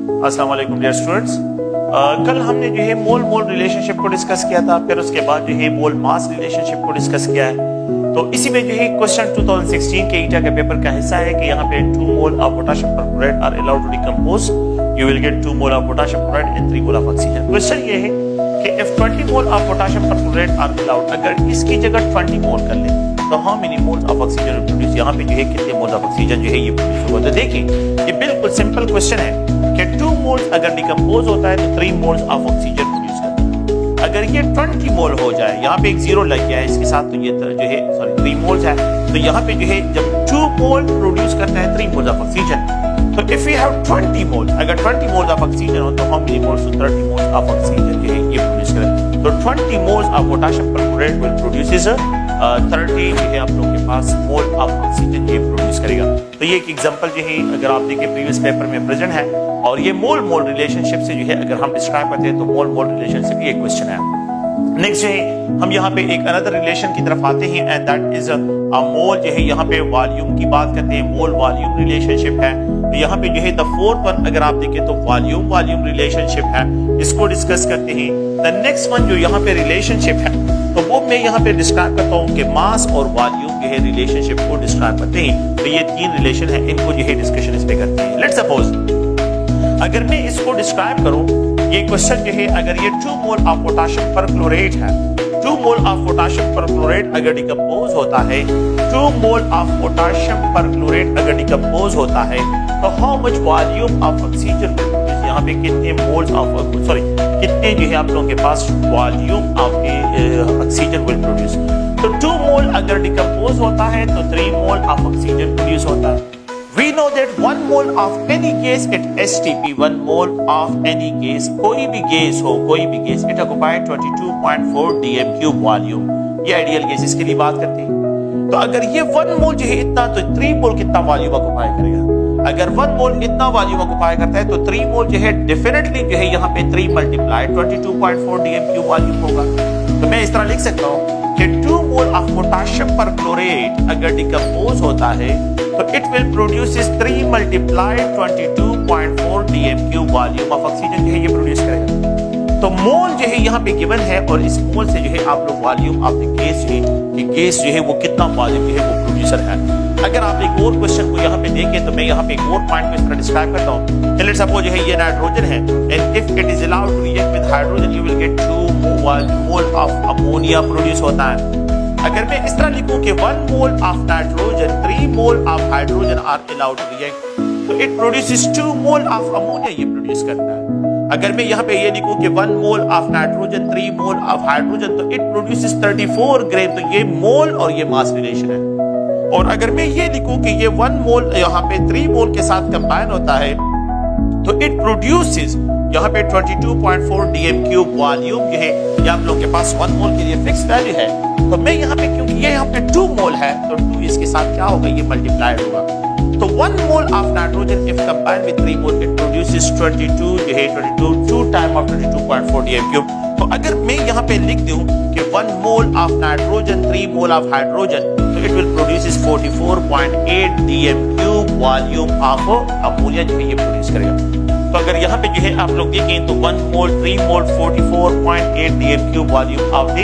अस्सलाम वालेकुम dear students. कल हमने जो है मोल मोल रिलेशनशिप को डिस्कस किया था, फिर उसके बाद जो है मोल मास रिलेशनशिप को डिस्कस किया है। तो इसी में जो है क्वेश्चन 2016 के ईटा के पेपर का हिस्सा है कि यहाँ पे 2 mole of potassium perchloride are allowed to decompose, you will get 2 mole of potassium chloride and 3 mole of oxygen. Question ये है कि if 20 mole of potassium perchloride are allowed, अगर इसकी जगह 20 मोल कर ले तो how many mole of oxygen produce, यहाँ पे जो है कितने मोल ऑफ ऑक्सीजन जो है ये प्रोड्यूस होगा। तो देखिए ये बिल्कुल सिंपल क्वेश्चन है कि 2 मोल्स अगर डिकम्पोज होता है तो 3 मोल्स ऑफ ऑक्सीजन प्रोड्यूस करता है। अगर ये 20 मोल हो जाए, यहाँ पे एक जीरो लग गया है इसके साथ, तो ये जो है सॉरी 3 मोल्स है, तो यहाँ पे जो है जब 2 मोल प्रोड्यूस करता है 3 मोल्स ऑफ ऑक्सीजन, तो इफ यू हैव 20 मोल, अगर 20 मोल्स ऑफ ऑक्सीजन हो तो how many moles, 30 moles of oxygen जो है ये प्रोड्यूस करें। तो 20 moles of potassium perchloride will produce 30 जो है आप लोगों के पास मोल ऑफ ऑक्सीजन ये प्रोड्यूस करेगा। तो ये एक एग्जांपल जो है अगर आप देखें प्रीवियस पेपर में प्रेजेंट है, और ये मोल मोल रिलेशनशिप से जो है अगर हम डिस्क्राइब करते हैं तो मोल मोल रिलेशनशिप ये क्वेश्चन है। नेक्स्ट जो है हम यहाँ पे एक अनदर रिलेशन की तरफ आते हैं एंड दैट इज अ मोल जो है यहाँ पे वॉल्यूम की बात करते हैं, मोल वॉल्यूम रिलेशनशिप है। तो यहाँ पे जो है द फोर्थ वन अगर आप देखें तो वॉल्यूम वॉल्यूम रिलेशनशिप है, इसको डिस्कस करते हैं। द नेक्स्ट वन जो यहाँ पे रिलेशनशिप है तो वो मैं यहाँ पे डिस्क्राइब करता हूँ कि मास और वॉल्यूम जो है रिलेशनशिप को डिस्क्राइब करते हैं। तो ये 3 रिलेशन है, इनको जो है डिस्कशन इस पे करते हैं। लेट्स सपोज अगर मैं इसको डिस्क्राइब करूं, ये क्वेश्चन जो है अगर ये 2 मोल ऑफ पोटेशियम परक्लोराइड है, 2 मोल ऑफ पोटेशियम परक्लोराइड अगर डिकम्पोज होता है, 2 मोल ऑफ पोटेशियम परक्लोराइड अगर डिकम्पोज होता है तो how much volume of oxygen, यहाँ पे कितने मोल्स ऑफ सॉरी कितने जो है आप लोगों के पास volume of oxygen will produce. तो 2 मोल अगर डिकम्पोज होता है तो 3 मोल ऑफ ऑक्सीजन प्रोड्यूस होता है। We know that 1 mole of any gas at STP, 1 mole of any gas, कोई भी गैस हो, कोई भी gas, it occupy 22.4 dm cube volume. ये आइडियल गैसेस के लिए बात करते हैं। तो अगर ये 1 मोल जो है इतना, तो 3 मोल कितना वॉल्यूम ऑक्युपाई करेगा। अगर 1 मोल इतना वॉल्यूम ऑक्युपाई करता है तो 3 मोल जो है डेफिनेटली जो है यहाँ पे 3 मल्टीप्लाई 22.4 dm cube वॉल्यूम होगा। तो मैं इस तरह लिख सकता हूँ कि 2 मोल ऑफ पोटेशियम परक्लोराइड अगर डिकम्पोज होता है तो it will produce 3 multiplied 22.4 dm cube volume of oxygen जो है ये प्रोड्यूस करेगा। तो मोल जो है यहाँ पे गिवन है और इस मोल से जो है आप लोग वॉल्यूम ऑफ द गैस जो है कि गैस जो है वो कितना वॉल्यूम जो है वो प्रोड्यूसर है। अगर आप एक और क्वेश्चन को यहाँ पे देखें तो मैं यहाँ पे एक और पॉइंट को इस तरह डिस्क्राइब करता हूँ। लेट्स सपोज जो है ये नाइट्रोजन है and if it is allowed to react with hydrogen you will get 2 mole of ammonia produce होता है। अगर मैं इस तरह लिखूं कि 1 mole of nitrogen 3 mole of hydrogen are allowed to react तो it produces 2 mole of ammonia ये प्रोड्यूस करता है। अगर मैं यहाँ पे ये लिखूं कि 1 mole of nitrogen 3 mole of hydrogen तो इट प्रोड्यूसेस 34 ग्राम, तो ये मोल और ये मास रिलेशन है। और अगर मैं ये लिखूं कि ये 1 मोल यहाँ पे 3 मोल के साथ कंबाइन होता है तो इट प्रोड्यूसेस यहाँ पे 22.4 dm क्यूब वॉल्यूम जो है ये आप लोगों के पास 1 मोल के लिए फिक्स वैल्यू है। तो मैं यहाँ पे क्योंकि ये यहाँ पे 2 मोल है तो 2 इसके साथ क्या होगा, ये मल्टीप्लाइड होगा। तो 1 mole of nitrogen if combined with 3 mole it produces 22 जो है 2 टाइम ऑफ 22.4 dm क्यूब। तो अगर मैं यहाँ पे लिख दूं कि 1 mole of nitrogen 3 mole of hydrogen तो it will produces 44.8 dm cube volume of ammonia जो है ये प्रोड्यूस करेगा। तो अगर यहाँ पे जो है आप लोग देखें तो 1 मोल 3 मोल 44.8 dm cube volume of the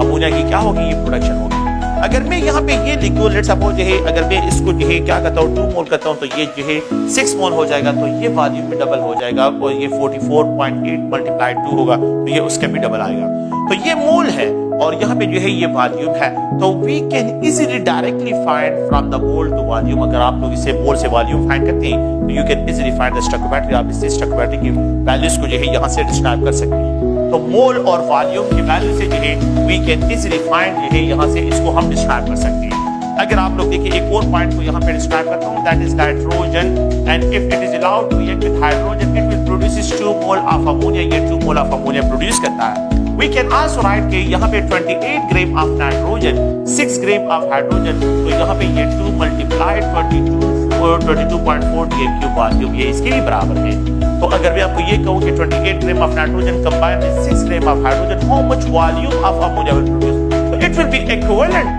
ammonia की क्या होगी, ये प्रोडक्शन होगी। अगर मैं यहाँ पे ये लिखूं लेट्स सपोज जो है अगर मैं इसको जो है क्या करता हूँ 2 मोल करता हूँ तो ये जो है 6 मोल हो जाएगा, तो ये वॉल्यूम में डबल हो जाएगा और ये 44.8 मल्टीप्लाइड 2 होगा तो ये उसका भी डबल आएगा। तो ये मोल है और यहाँ पे जो है ये वॉल्यूम है। तो we can easily directly find from the mole to volume. अगर आप लोग इसे मोल से वॉल्यूम फाइंड करते हैं तो you can easily find the stoichiometry. आप इससे स्टोइकोमेट्री की वैल्यूज को जो है यहाँ से डिस्क्राइब कर सकते हैं। तो मोल और वॉल्यूम की वैल्यू से जो है वी कैन इजीली फाइंड जो है यहाँ से इसको हम डिस्क्राइब कर सकते हैं। अगर आप लोग देखिए एक और पॉइंट को यहाँ पे डिस्क्राइब करता हूँ that is nitrogen and if it is allowed to react with hydrogen it will produce 2 mole of ammonia, ये 2 मोल ऑफ अमोनिया प्रोड्यूस करता है। We can also write कि यहाँ पे 28 gram of nitrogen 6 gram of hydrogen तो यहाँ पे ये 2 मल्टीप्लाइड 22.4 dm क्यूब वॉल्यूम ये इसके भी बराबर है। तो अगर मैं आपको ये कहूँ कि 28 gram of nitrogen combined with 6 gram of hydrogen how much volume of ammonia will produce, तो इट विल बी इक्विवेलेंट,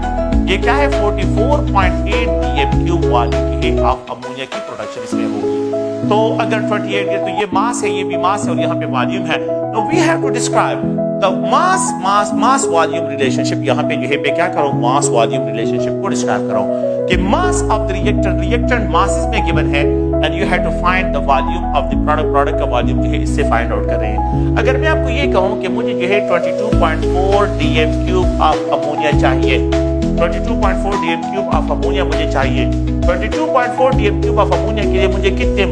ये क्या है 44.8 dm cube volume of ammonia की प्रोडक्शन इसमें होगी। तो अगर 28 है तो ये मास है, ये भी मास है और यहाँ पे वॉल्यूम है। तो we have to describe the mass volume relationship. यहाँ पे जो है मैं क्या करूँ, मास वॉल्यूम रिलेशनशिप को डिस्क्राइब करूँ कि mass of the reactant masses में गिवन है and you have to find the volume of the product का वॉल्यूम जो है इससे फाइंड आउट कर रहे हैं। अगर मैं आपको ये कहूँ कि मुझे जो है 22.4 dm³ ऑफ अमोनिया चाहिए, 22.4 dm³ ऑफ अमोनिया मुझे चाहिए, 22.4 dm³ ऑफ अमोनिया के लिए मुझे कितने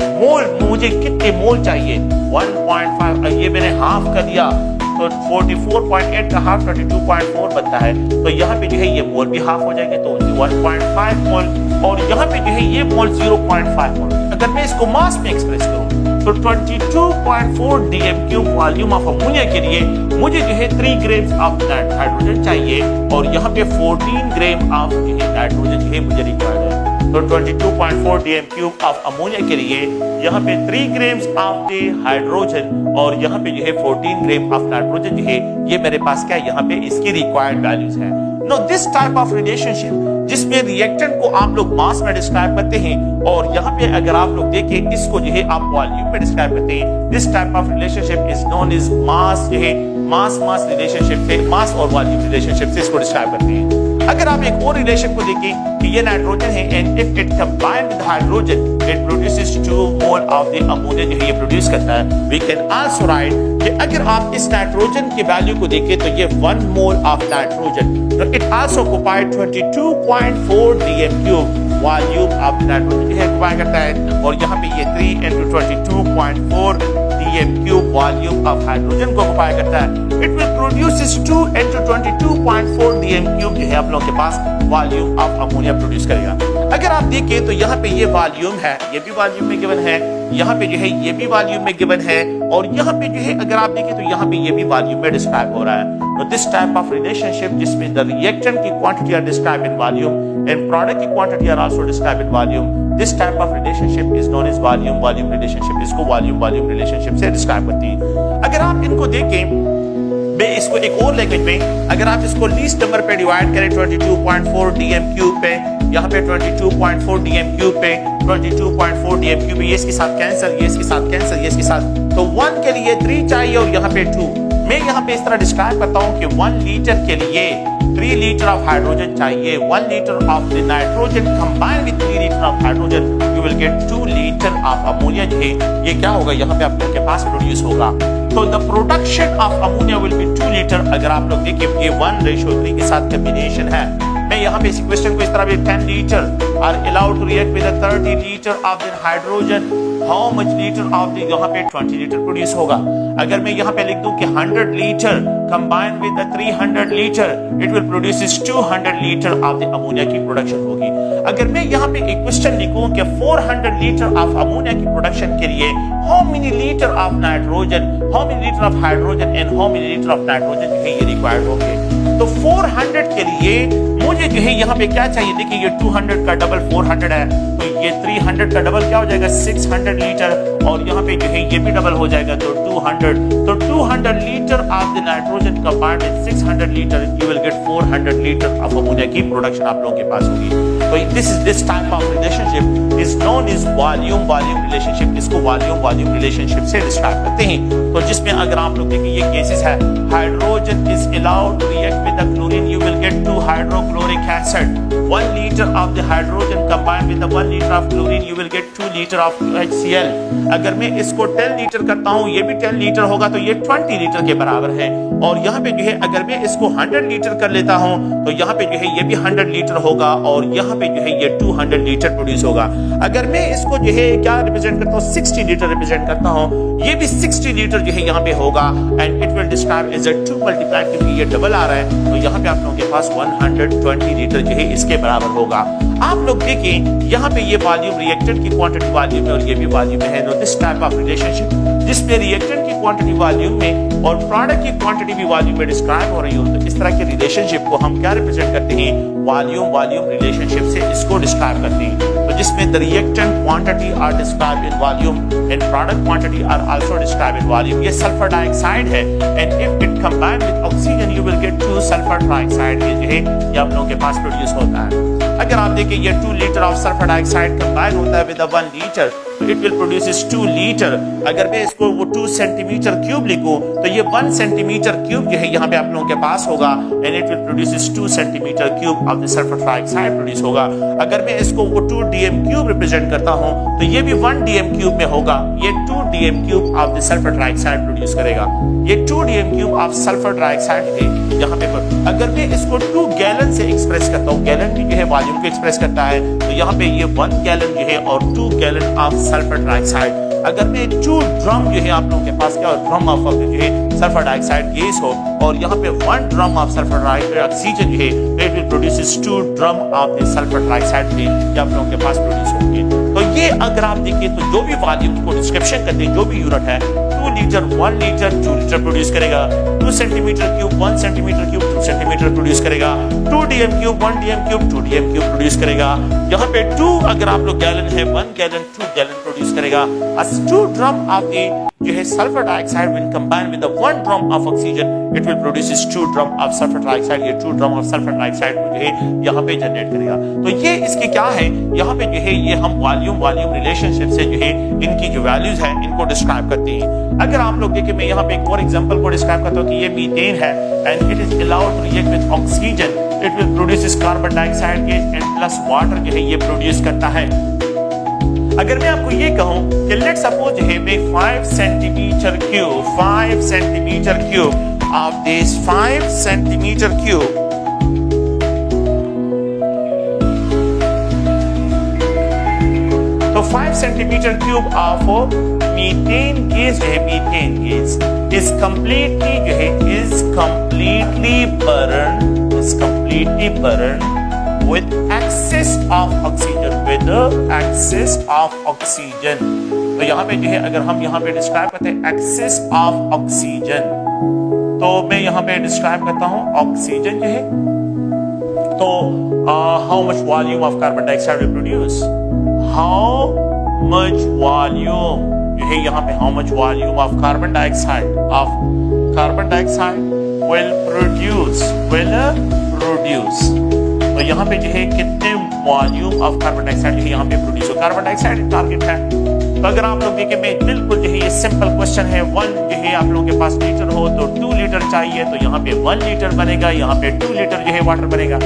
मोल चाहिए, 1.5, ये मैंने हाफ कर दिया तो 44.8 का हाफ 22.4 बनता है। तो यहाँ पे जो है ये मोल भी हाफ हो जाएंगे तो 1.5 मोल और यहाँ पे जो है ये मोल 0.5 मोल। अगर मैं इसको मास में एक्सप्रेस करूँ तो 22.4 dm³ वॉल्यूम ऑफ अमोनिया के लिए मुझे जो है 3 ग्राम्स ऑफ हाइड्रोजन चाहिए और यहाँ पे 14 ग्राम ऑफ नाइट्रोजन जो है मुझे रिक्वायर्ड है। तो 22.4 dm³ ऑफ अमोनिया के लिए यहाँ पे 3 ग्राम्स ऑफ द हाइड्रोजन और यहाँ पे जो है 14 ग्राम ऑफ नाइट्रोजन जो है ये मेरे पास क्या है, यहाँ पे इसकी रिक्वायर्ड वैल्यूज है। No this type of relationship जिसमें रिएक्टेंट को आप लोग मास में डिस्क्राइब करते हैं और यहाँ पे अगर आप लोग देखें इसको जो है आप वॉल्यूम में डिस्क्राइब करते हैं, this type of relationship is known as mass, जो है मास रिलेशनशिप से, मास और वॉल्यूम रिलेशनशिप से इसको डिस्क्राइब करते हैं। अगर आप एक और रिलेशन को देखें कि ये नाइट्रोजन है and if it combined with hydrogen it produces 2 mole of the ammonia जो है ये प्रोड्यूस करता है। वी कैन आल्सो राइट कि अगर आप इस नाइट्रोजन की वैल्यू को देखें तो ये 1 मोल ऑफ नाइट्रोजन, तो it also occupied 22.4 dm³ volume of nitrogen जो है ऑक्युपाई करता है और यहाँ पे ये 3 into 22.4 dm³ volume of hydrogen को ऑक्युपाई करता है। It will produces 2 into 22.4 dm³ जो है आप लोगों के पास वॉल्यूम ऑफ अमोनिया प्रोड्यूस करेगा। अगर आप देखें तो यहाँ पे ये वॉल्यूम है, ये भी वॉल्यूम में गिवन है, यहाँ पे जो है ये भी वॉल्यूम में गिवन है और यहाँ पे जो है अगर आप देखें तो यहाँ पे ये भी वॉल्यूम में डिस्क्राइब हो रहा है। तो दिस टाइप ऑफ रिलेशनशिप जिसमें द रिएक्टेंट की quantity are describe in volume and product की quantity are also describe in volume, this type of relationship is known as volume relationship. इसको वॉल्यूम रिलेशनशिप से describe करती है। अगर आप इनको देखें मैं इसको एक और लैंग्वेज में अगर आप इसको लीस्ट नंबर पे डिवाइड करें 22.4 dm³ पे, यहाँ पे 22.4 dm³ पे 22.4 dm³ ये इसके साथ कैंसिल, ये इसके साथ कैंसिल, ये इसके साथ, तो 1 के लिए 3 चाहिए और यहाँ पे 2। मैं यहाँ पे इस तरह डिस्क्राइब करता हूँ कि 1 लीटर के लिए 3 लीटर ऑफ हाइड्रोजन चाहिए, 1 litre of the nitrogen combined with 3 litre of hydrogen you will get 2 litre of ammonia जो है ये क्या होगा यहाँ पे आप लोग के पास प्रोड्यूस होगा। तो the production of ammonia will be 2 litre. अगर आप लोग देखिए ये 1:3 के साथ कॉम्बिनेशन है। मैं यहाँ पे इस क्वेश्चन को इस तरह भी 10 litre are allowed to react with 30 litre of the hydrogen, how much litre of the यहाँ पे 20 लीटर प्रोड्यूस होगा। अगर मैं यहाँ पे लिख दूं कि 100 litre combined with 300 litre it will produce 200 litre of the ammonia की प्रोडक्शन होगी। अगर मैं यहाँ पे एक क्वेश्चन लिखूं कि 400 लीटर ऑफ अमोनिया की प्रोडक्शन के लिए how many litre of nitrogen, how many litre of hydrogen and how many litre of nitrogen जो है ये रिक्वायर्ड होंगे। तो 400 के लिए मुझे जो है यहाँ पे क्या चाहिए, देखिए ये 200 का डबल 400 है तो ये 300 का डबल क्या हो जाएगा 600 लीटर और यहाँ पे जो है ये भी डबल हो जाएगा तो 200। तो 200 litre of the nitrogen combined with 600 litre you will gate 400 litre of ammonia की प्रोडक्शन आप लोगों के पास होगी। तो this type of relationship is known is volume relationship. इसको वॉल्यूम रिलेशनशिप से डिस्क्राइब करते हैं। तो जिसमें अगर आप लोग देखिए ये केसेस है, hydrogen is allowed to react with the chlorine you will get 2 hydrochloric acid, 1 litre of the hydrogen combined with 1 litre of chlorine you will get 2 litre of HCl। अगर मैं इसको 10 लीटर करता हूँ ये भी 10 लीटर होगा तो ये 20 लीटर के बराबर है। और यहाँ पे जो है अगर मैं इसको 100 लीटर कर लेता हूँ तो यहाँ पे जो है ये भी 100 लीटर होगा और यहाँ पे जो है ये 200 लीटर प्रोड्यूस होगा। अगर मैं इसको जो है क्या रिप्रेजेंट करता हूँ 60 लीटर रिप्रेजेंट करता हूँ, ये भी 60 लीटर जो है यहाँ पे होगा and it will describe as 2 multiply क्योंकि ये डबल आ रहा है तो यहाँ पे आप लोगों के पास 120 लीटर जो है इसके बराबर होगा। आप लोग देखें यहाँ पे ये वॉल्यूम रिएक्टेंट की क्वांटिटी वॉल्यूम में और ये भी वॉल्यूम में है। तो दिस टाइप ऑफ रिलेशनशिप जिसमें रिएक्टेंट की क्वांटिटी वॉल्यूम में और प्रोडक्ट की क्वांटिटी भी वॉल्यूम में डिस्क्राइब हो रही हो तो इस तरह के रिलेशनशिप को हम क्या रिप्रेजेंट करते हैं, वॉल्यूम रिलेशनशिप से इसको डिस्क्राइब करते हैं। तो जिसमें the reactant quantity are describe in volume and product quantity are also describe in volume. ये सल्फर डाइऑक्साइड है and if it combined with oxygen you will get 2 sulphur trioxide ये जो है ये आप लोगों के पास प्रोड्यूस होता है। अगर आप देखिए ये 2 litre of sulphur dioxide combine होता है विद 1 लीटर तो तो इट विल प्रोड्यूस 2 लीटर। अगर मैं इसको वो 2 सेंटीमीटर क्यूब लिखूं तो ये 1 सेंटीमीटर क्यूब जो है यहाँ पे आप लोगों के पास होगा, and it will produce 2 centimetre cube of the sulphur trioxide produce होगा। अगर मैं इसको वो 2 डीएम क्यूब रिप्रेजेंट करता हूँ तो ये भी 1 डीएम क्यूब में होगा, ये 2 DM cube of the sulphur trioxide produce करेगा। ये 2 DM cube of sulphur trioxide है यहाँ पे। अगर मैं इसको 2 गैलन से एक्सप्रेस करता हूँ, गैलन भी जो है वॉल्यूम को एक्सप्रेस करता है, तो यहाँ पे ये 1 गैलन जो है और 2 गैलन ऑफ सल्फर ट्राइऑक्साइड। अगर मैं 2 ड्रम जो है आप लोगों के पास क्या ड्रम ऑफ जो है सल्फर डाइऑक्साइड गैस हो और यहाँ पे 1 ड्रम ऑफ सल्फर ऑक्सीजन जो है, it will produce 2 drum of the sulphur trioxide जो आप लोगों के पास प्रोड्यूस होंगे। तो ये अगर आप देखिए तो जो भी वॉल्यूम को डिस्क्रिप्शन करते हैं, जो भी यूनिट है, 2 लीटर 1 लीटर 2 लीटर प्रोड्यूस करेगा, 2 centimetre cube 1 centimetre cube 2 centimetre produce करेगा, 2 DM cube 1 DM cube 2 DM cube produce करेगा। यहाँ पे 2 अगर आप लोग गैलन है 1 गैलन 2 गैलन प्रोड्यूस करेगा। as 2 ड्रम ऑफ द जो है sulphur dioxide will combine with 1 drum of oxygen, it will produce 2 drum of sulphur trioxide. ये 2 ड्रम ऑफ सल्फर ट्राइऑक्साइड जो है यहाँ पे जनरेट करेगा। तो ये इसकी क्या है, यहाँ पे जो है ये हम वॉल्यूम रिलेशनशिप से जो है इनकी जो वैल्यूज है इनको डिस्क्राइब करते हैं। अगर आप लोग देखें, मैं यहाँ पे एक और एग्जांपल को डिस्क्राइब करता हूँ कि ये मीथेन है and it is allowed to react with oxygen, it will produce carbon dioxide gas and plus water जो है ये प्रोड्यूस करता है। अगर मैं आपको ये कहूं कि लेट्स सपोज है मैं 5 centimetre cube of this 5 centimetre cube तो 5 centimetre cube of methane gas जो है, methane gas is completely burned with excess of oxygen, तो यहाँ पे जो है अगर हम यहाँ पे डिस्क्राइब करते हैं excess of oxygen, तो मैं यहाँ पे डिस्क्राइब करता हूँ ऑक्सीजन जो है, तो how much volume of carbon dioxide will produce, how much volume जो है यहाँ पे how much volume of carbon dioxide will produce, तो यहाँ पे जो है कितने वॉल्यूम ऑफ कार्बन डाइऑक्साइड जो है यहाँ पे प्रोड्यूस हो। कार्बन डाइऑक्साइड टारगेट है। तो अगर आप लोग देखें, मैं बिल्कुल जो है ये सिंपल क्वेश्चन है, 1 जो है आप लोगों के पास लीटर हो तो 2 लीटर चाहिए, तो यहाँ पे 1 लीटर बनेगा, यहाँ पे 2 लीटर जो है वाटर बनेगा।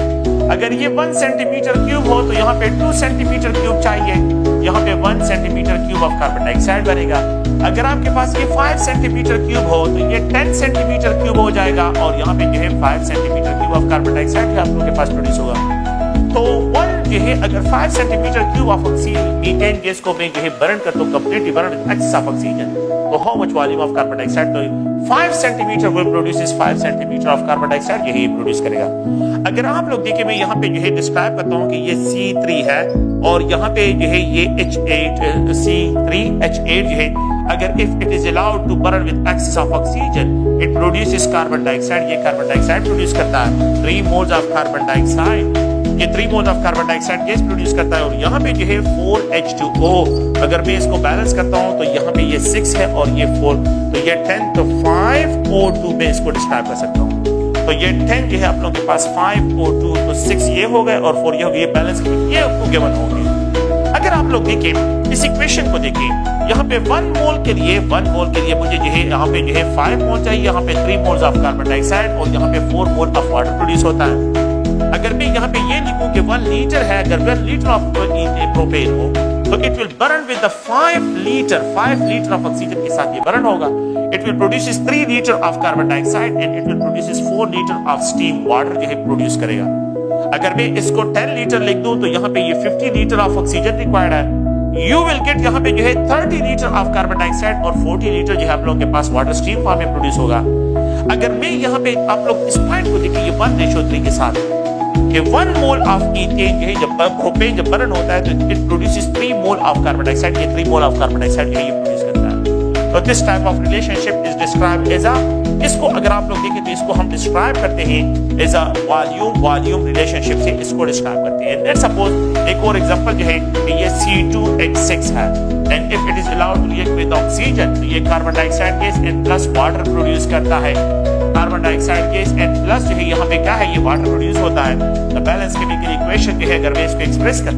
अगर ये 1 सेंटीमीटर क्यूब हो तो यहाँ पे 2 सेंटीमीटर क्यूब चाहिए, यहाँ पे 1 centimetre cube of carbon dioxide बनेगा। अगर आपके पास ये 5 सेंटीमीटर क्यूब हो तो ये 10 सेंटीमीटर क्यूब हो जाएगा और यहाँ पे जो है 5 centimetre cube of carbon dioxide आप लोगों के पास प्रोड्यूस होगा। तो 1 जो है अगर 5 centimetre cube of oxygen methane gas को मैं जो है बर्न कर तो completely burn with excess of oxygen, तो how much volume of carbon dioxide, तो 5 centimetre will produce 5 centimetre of carbon dioxide यही प्रोड्यूस करेगा। अगर आप लोग देखिए, मैं यहाँ पे जो है डिस्क्राइब करता हूँ कि ये C3 है और यहाँ पे जो है ये C3H8 जो है, अगर if it is allowed to burn with excess of oxygen it produces carbon dioxide, ये कार्बन डाइऑक्साइड प्रोड्यूस करता है 3 मोल्स ऑफ कार्बन डाइऑक्साइड, ये 3 moles of carbon dioxide gas produce करता है और यहाँ पे जो है 4H2O, अगर मैं इसको बैलेंस करता हूँ तो यहाँ पे ये 6 है और ये 4, तो ये 10, तो 5O2 में इसको डिस्क्राइब कर सकता हूँ। तो ये 10 जो है आप लोगों के पास 5O2, तो 6 ये हो गए और 4 ये हो गए, बैलेंस ये आपको गिवन होंगे। अगर आप लोग देखें इस इक्वेशन को देखें, यहाँ पे 1 मोल के लिए मुझे जो है यहाँ पे जो है 5 मोल चाहिए, यहाँ पे 3 मोल्स ऑफ कार्बन डाइऑक्साइड और यहाँ पे 4 मोल ऑफ वाटर प्रोड्यूस होता है। अगर मैं यहाँ पे ये लिखूं कि 1 लीटर है, अगर 1 लीटर ऑफ प्रोपेन हो तो it will burn with 5 litre of oxygen के साथ ये बर्न होगा। It will produce 3 litre of carbon dioxide and it will produce 4 litre of steam water जो है प्रोड्यूस करेगा। अगर मैं इसको 10 लीटर लिख दूं तो यहाँ पे ये 50 लीटर ऑफ ऑक्सीजन रिक्वायर्ड है। यू विल गेट यहाँ पे जो है 30 लीटर ऑफ कार्बन डाइऑक्साइड और 40 लीटर जो है आप लोगों के पास वाटर स्टीम फॉर्म में प्रोड्यूस होगा। अगर मैं यहाँ पे आप लोग इस पॉइंट को देखिए, ये 1:3 के साथ कि 1 मोल ऑफ ईथेन जो है जब प्रोपेन जब बर्न होता है तो it produces 3 mole of carbon dioxide, ये 3 मोल ऑफ कार्बन डाइऑक्साइड ये प्रोड्यूस करता है। तो this type of relationship is described as a, इसको अगर आप लोग देखें तो इसको हम डिस्क्राइब करते हैं एज अ वॉल्यूम रिलेशनशिप से इसको डिस्क्राइब करते हैं। लेट्स सपोज एक और एग्जांपल जो है कि ये C2H6 है and if it is allowed to react with oxygen, तो ये carbon dioxide gas and plus water produce करता है। Carbon dioxide gas and plus जो है यहाँ पे क्या है, ये वाटर प्रोड्यूस होता है। द बैलेंस केमिकल इक्वेशन जो है अगर मैं इसको एक्सप्रेस कर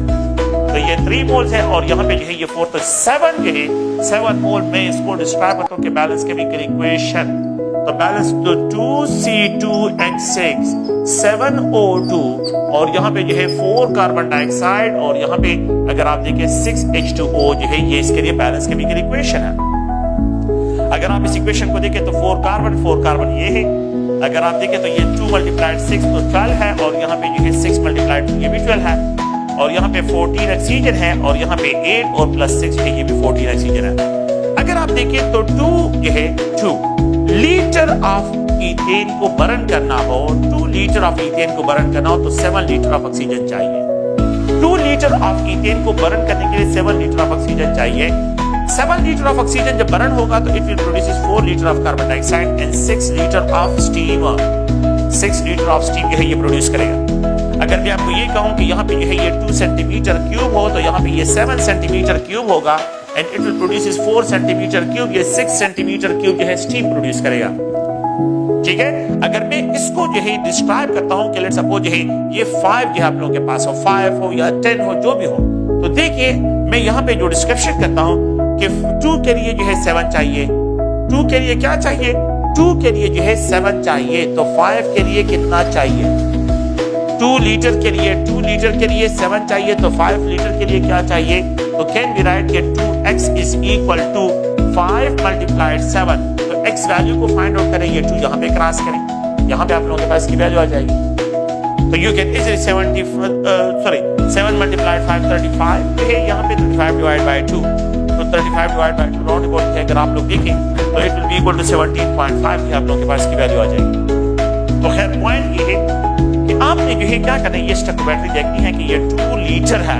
तो ये 3 मोल्स है और यहाँ पे जो है ये 4, तो 7 जो है 7 मोल में इसको डिस्क्राइब करता हूँ कि बैलेंस केमिकल इक्वेशन। तो बैलेंस तो 2C2H6 7O2 और यहाँ पे जो है 4 कार्बन डाइऑक्साइड और यहाँ पे अगर आप देखें 6H2O जो है ये इसके लिए बैलेंस केमिकल इक्वेशन है। अगर आप इस इक्वेशन को देखें तो 4 कार्बन ये है। अगर आप देखें तो ये 2 मल्टीप्लाइड 6 तो 12 है और यहाँ पे जो है 6 मल्टीप्लाइड ये भी 12 है और यहाँ पे 14 ऑक्सीजन है और यहाँ पे 8 और प्लस 6 है ये भी 14 ऑक्सीजन है। अगर आप देखें तो 2 ये है 2 लीटर ऑफ ईथेन को बर्न करना हो, 2 लीटर ऑफ ईथेन को बर्न करना हो तो 7 लीटर ऑफ ऑक्सीजन चाहिए। 2 लीटर ऑफ ईथेन को बर्न करने के लिए 7 लीटर ऑफ ऑक्सीजन चाहिए। 7 लीटर ऑफ ऑक्सीजन जब बर्न होगा तो it will produce 4 litre of carbon dioxide and 6 litre of steam. 6 litre of steam जो है ये प्रोड्यूस करेगा। अगर मैं आपको ये कहूं कि यहाँ पे जो है ये 2 सेंटीमीटर क्यूब हो तो यहाँ पे ये 7 सेंटीमीटर क्यूब होगा and it will produce 4 centimetre cube, ये 6 सेंटीमीटर क्यूब जो है स्टीम प्रोड्यूस करेगा। ठीक है, अगर मैं इसको जो है डिस्क्राइब करता हूं कि लेट्स सपोज जो है ये 5 जो है आप लोगों के पास हो, 5 हो या 10 हो जो भी हो, तो देखिए मैं यहाँ पे जो डिस्क्रिप्शन करता हूं कि 2 के लिए जो है 7 चाहिए, 2 के लिए क्या चाहिए, 2 के लिए जो है 7 चाहिए, तो 5 के लिए कितना चाहिए, 2 लीटर के लिए 2 लीटर के लिए 7 चाहिए, तो 5 लीटर के लिए क्या चाहिए, तो कैन बी राइट कि 2x is equal to 5 multiplied 7। तो x वैल्यू को फाइंड आउट करें, ये 2 यहाँ पे क्रॉस करें, यहाँ पे आप लोगों के पास की वैल्यू आ जाएगी। तो यू कैन इज 7 मल्टीप्लाइड 5 35 है, यहाँ पे 35 डिवाइड बाय 2, तो 35 डिवाइड बाय 2 राउंड अबाउट है, अगर आप लोग देखें तो it will be equal to 17.5 की आप लोगों के पास की वैल्यू आ जाएगी। तो खैर पॉइंट ये है कि आपने जो है क्या करना है, ये स्टोइकोमेट्री देखनी है कि ये 2 लीटर है,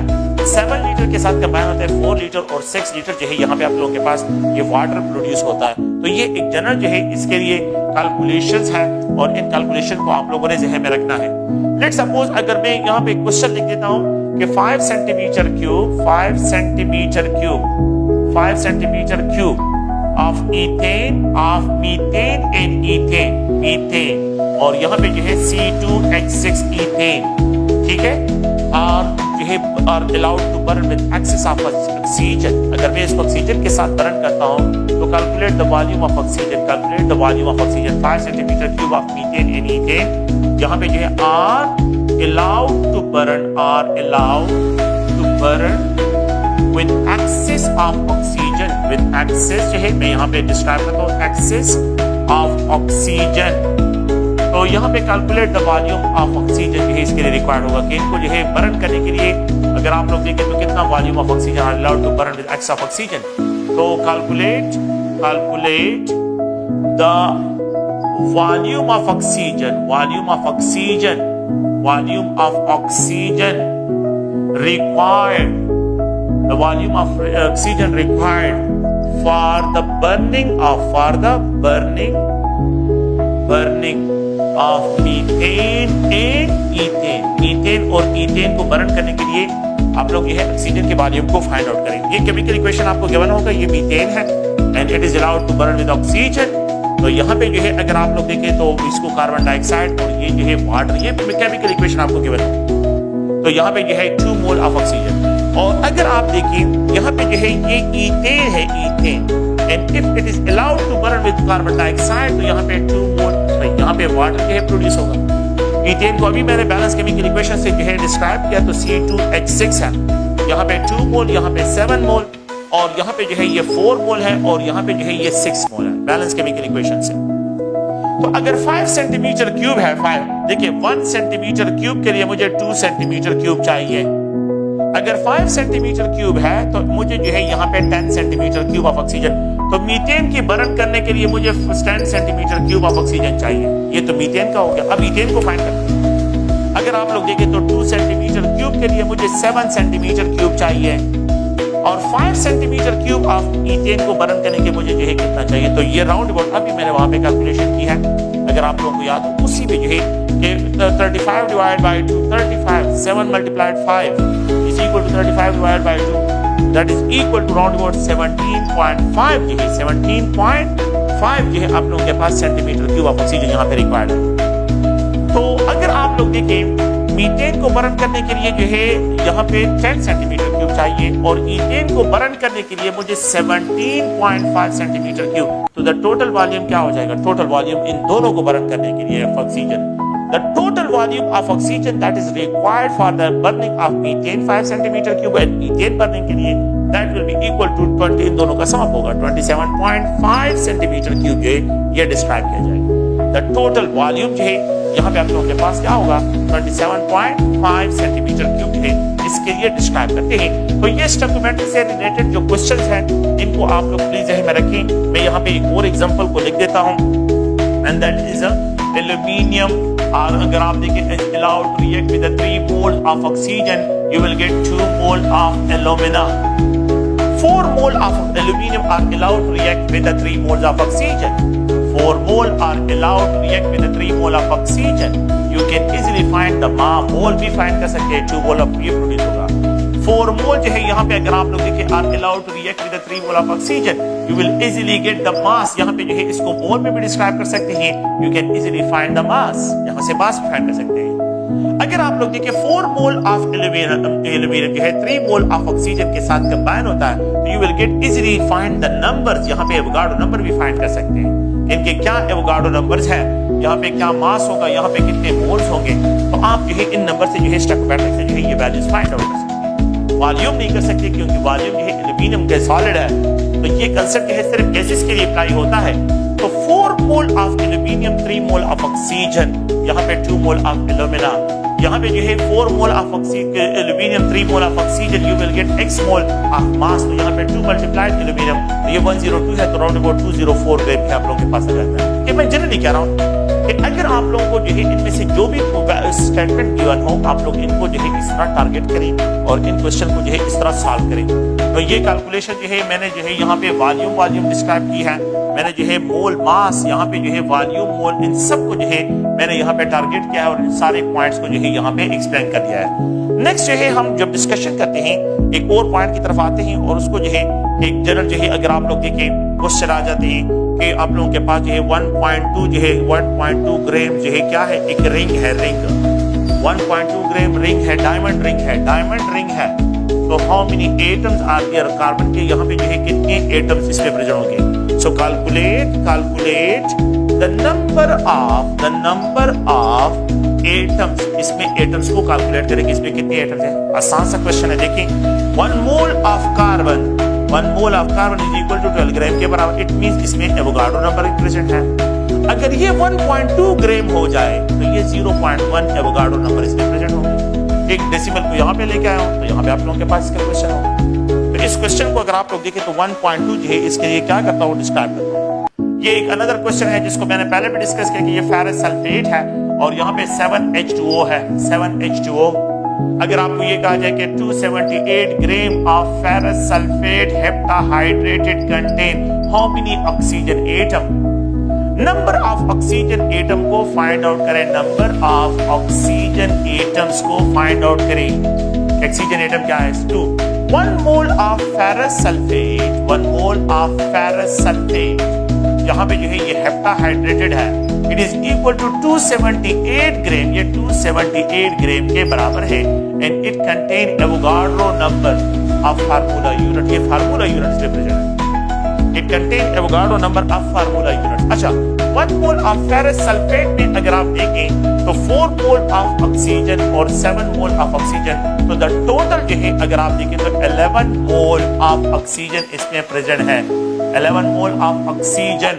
7 लीटर के साथ कंबाइन होता है 4 लीटर और 6 लीटर जो है यहाँ पे आप लोगों के पास ये वाटर प्रोड्यूस होता है। तो ये एक जनरल जो है इसके लिए कैलकुलेशंस है और इन कैलकुलेशन को आप लोगों ने ज़हन में रखना है। लेट्स सपोज अगर मैं यहाँ पे एक क्वेश्चन लिख देता हूँ कि 5 centimetre cube of methane and methane और यहाँ पे जो है C2H6 ईथेन, ठीक है, और जो है are allowed to burn with excess of oxygen. अगर मैं इसको ऑक्सीजन के साथ बर्न करता हूँ तो calculate the volume of oxygen, 5 centimetre cube of methane and ethane, यहाँ पे जो है are allowed to burn with excess of oxygen, with excess जो है मैं यहाँ पे डिस्क्राइब करता हूँ excess of oxygen। तो यहाँ पे calculate the volume of oxygen जो है इसके लिए रिक्वायर्ड होगा कि इनको जो है बर्न करने के लिए अगर आप लोग देखें तो कितना volume of oxygen are allowed to burn with excess of oxygen. तो calculate the volume of oxygen required, the volume of oxygen required for the burning of methane and ethane और ईथेन को बर्न करने के लिए आप लोग ये है ऑक्सीजन के वॉल्यूम को फाइंड आउट करेंगे। ये केमिकल इक्वेशन आपको गिवन होगा, ये मीथेन है and it is allowed to burn with oxygen. तो यहाँ पे जो है अगर आप लोग देखें तो इसको कार्बन डाइऑक्साइड और ये जो है वाटर, ये केमिकल इक्वेशन आपको गिवन होगा। तो यहाँ पे जो है 2 मोल ऑफ ऑक्सीजन और अगर आप देखिए यहाँ पे जो है ये ईथेन है, and if it is allowed to burn with carbon dioxide तो यहाँ पे 2 मोल, तो यहाँ पे वाटर जो है प्रोड्यूस होगा। ईथेन को अभी मैंने बैलेंस केमिकल इक्वेशन से जो है डिस्क्राइब किया, तो C2H6 है, यहाँ पे 2 मोल, यहाँ पे 7 मोल और यहाँ पे जो है ये 4 मोल है और यहाँ पे जो है ये 6 मोल है बैलेंस केमिकल इक्वेशन से। तो अगर 5 सेंटीमीटर क्यूब है, 5 देखिए 1 सेंटीमीटर क्यूब के लिए मुझे 2 सेंटीमीटर क्यूब चाहिए। अगर 5 सेंटीमीटर क्यूब है तो मुझे जो है यहाँ पे 10 सेंटीमीटर क्यूब ऑफ ऑक्सीजन। तो मीथेन की बर्न करने के लिए मुझे 10 सेंटीमीटर क्यूब ऑफ ऑक्सीजन चाहिए। ये तो मीथेन का हो गया। अब ईथेन को फाइंड करना, अगर आप लोग देखें तो 2 सेंटीमीटर क्यूब के लिए मुझे 7 सेंटीमीटर क्यूब चाहिए और 5 सेंटीमीटर क्यूब ऑफ ईथेन को बर्न करने के मुझे जो है कितना चाहिए। तो ये राउंड अबाउट अभी मैंने वहां पे कैलकुलेशन की है, अगर आप लोगों को याद हो उसी पे जो है कि 35 divide by 2, 35 7 multiplied 5 is equal to 35 divide by 2, that is equal to round about 17.5 जो है 17.5 जो है आप लोगों के पास सेंटीमीटर क्यूब ऑफ ऑक्सीजन यहाँ पे रिक्वायर्ड है। तो अगर आप लोग देखें मीथेन को बर्न करने के लिए जो है यहाँ पे 10 सेंटीमीटर क्यूब चाहिए और ईथेन को बर्न करने के लिए मुझे 17.5 सेंटीमीटर क्यूब। तो द टोटल वॉल्यूम क्या हो जाएगा? टोटल वॉल्यूम इन दोनों को बर्न करने के लिए oxygen, the total volume of oxygen that is required for the burning of methane 5 centimetre cube and ethane burning के लिए that will be equal to 20, इन दोनों का सम होगा 27.5 सेंटीमीटर क्यूब। ये डिस्क्राइब किया जाएगा। द टोटल वॉल्यूम जो है यहाँ पे आप लोगों के पास क्या होगा? 27.5 सेंटीमीटर क्यूब है, इसके लिए डिस्क्राइब करते हैं। तो ये स्टोइकोमेट्री से रिलेटेड जो क्वेश्चंस हैं इनको आप लोग प्लीज ध्यान में रखें। मैं यहाँ पे एक और एग्जांपल को लिख देता हूँ, एंड दैट इज एल्यूमिनियम। और अगर आप देखें allowed to react with 3 moles of oxygen, you will get 2 moles of alumina. 4 moles of aluminum are allowed to react with 3 moles of oxygen. 4 moles are allowed to react with 3 moles of oxygen. You can easily find the mole भी find कर सकते हैं, 2 moles of ये produce होगा। 4 मोल जो है यहाँ पे अगर आप लोग देखें are allowed to react with 3 mole of oxygen, you will easily get the mass। यहाँ पे जो है इसको मोल में भी डिस्क्राइब कर सकते हैं, you can easily find the mass, यहाँ से मास फाइंड कर सकते हैं। अगर आप लोग देखें 4 मोल ऑफ एल्यूमिनियम जो है 3 मोल ऑफ ऑक्सीजन के साथ कंबाइन होता है, तो you will get easily find the numbers। यहाँ पे एवोगाड्रो नंबर भी फाइंड कर सकते हैं, इनके क्या एवोगाड्रो नंबर्स हैं, यहाँ पे क्या मास होगा, यहाँ पे कितने मोल्स होंगे। तो आप जो है इन नंबर से जो है स्टोइकोमेट्रिक से जो है ये वैल्यूज फाइंड आउट कर सकते हैं। वॉल्यूम नहीं कर सकते क्योंकि वॉल्यूम जो है एल्यूमिनियम के सॉलिड है, तो ये कंसेप्ट जो है सिर्फ गैसेस के लिए अप्लाई होता है। तो 4 mole of aluminium 3 mole of oxygen, यहाँ पे 2 मोल ऑफ एल्यूमिना, यहाँ पे जो है 4 mole of aluminium 3 mole of oxygen, you will gate x mole of mass. तो यहाँ पे 2 मल्टीप्लाइड एल्यूमिनियम, तो ये 102 है, तो राउंड अबाउट 204 ग्राम आप लोगों के पास आ जाता है। ये मैं जनरली कह रहा हूँ कि अगर आप लोगों को जो है इनमें से जो भी स्टेटमेंट गिवन हो, आप लोग इनको जो है इस तरह टारगेट करें और इन क्वेश्चन को जो है इस तरह सॉल्व करें। तो ये कैलकुलेशन जो है मैंने जो है यहाँ पे वॉल्यूम डिस्क्राइब की है, मैंने जो है मोल मास, यहाँ पे जो है वॉल्यूम मोल, इन सब को जो है मैंने यहाँ पे टारगेट किया है और इन सारे पॉइंट्स को जो है यहाँ पे एक्सप्लेन कर दिया है। नेक्स्ट जो है हम जब डिस्कशन करते हैं एक और पॉइंट की तरफ आते हैं और उसको जो है एक जनरल जो है अगर आप लोग देखें क्वेश्चन आ जाते हैं कि आप लोगों के पास जो है 1.2 जो है 1.2 ग्राम जो है क्या है, एक रिंग है, रिंग 1.2 ग्राम रिंग है, डायमंड रिंग है। तो how many atoms are there, carbon के यहाँ पे जो है कितने एटम्स इसमें प्रेजेंट होंगे। सो calculate the number of atoms, इसमें एटम्स को कैलकुलेट करेंगे, इसमें कितने एटम्स हैं। आसान सा क्वेश्चन है, देखिए 1 mole of carbon is equal to 12 gram के बराबर। इट मींस इसमें एवोगाड्रो नंबर प्रेजेंट है। अगर ये 1.2 ग्राम हो जाए तो ये 0.1 एवोगाड्रो नंबर इसमें प्रेजेंट होंगे। एक डेसिमल को यहाँ पे लेके आया हूँ, तो यहाँ पे आप लोगों के पास इसका क्वेश्चन होगा। तो इस क्वेश्चन को अगर आप लोग देखें तो 1.2 जो है इसके लिए क्या करता हूँ, डिस्क्राइब करता हूँ। ये एक अनदर क्वेश्चन है जिसको मैंने पहले भी डिस्कस किया कि ये फेरस सल्फेट है और यहाँ पे 7H2O है, 7H2O। अगर आपको ये कहा जाए कि 278 gram of ferrous sulphate heptahydrated contain how many oxygen atom, number of oxygen atom को फाइंड आउट करें, नंबर ऑफ ऑक्सीजन एटम्स को फाइंड आउट करें। ऑक्सीजन एटम क्या है? 2। 1 mole of ferrous sulphate, 1 mole of ferrous sulphate यहाँ पे जो है ये हेप्टाहाइड्रेटेड है, it is equal to 278 gram, ये 278 ग्राम के बराबर है। And it contain Avogadro number of formula unit, ये फार्मूला यूनिट रिप्रेजेंट है। It contain Avogadro number of formula unit. अच्छा, 1 मोल ऑफ फेरस सल्फेट में अगर आप देखें तो 4 मोल ऑफ ऑक्सीजन और 7 मोल ऑफ ऑक्सीजन, तो द टोटल जो है अगर आप देखें तो 11 मोल ऑफ ऑक्सीजन इसमें प्रेजेंट है। 11 मोल ऑफ ऑक्सीजन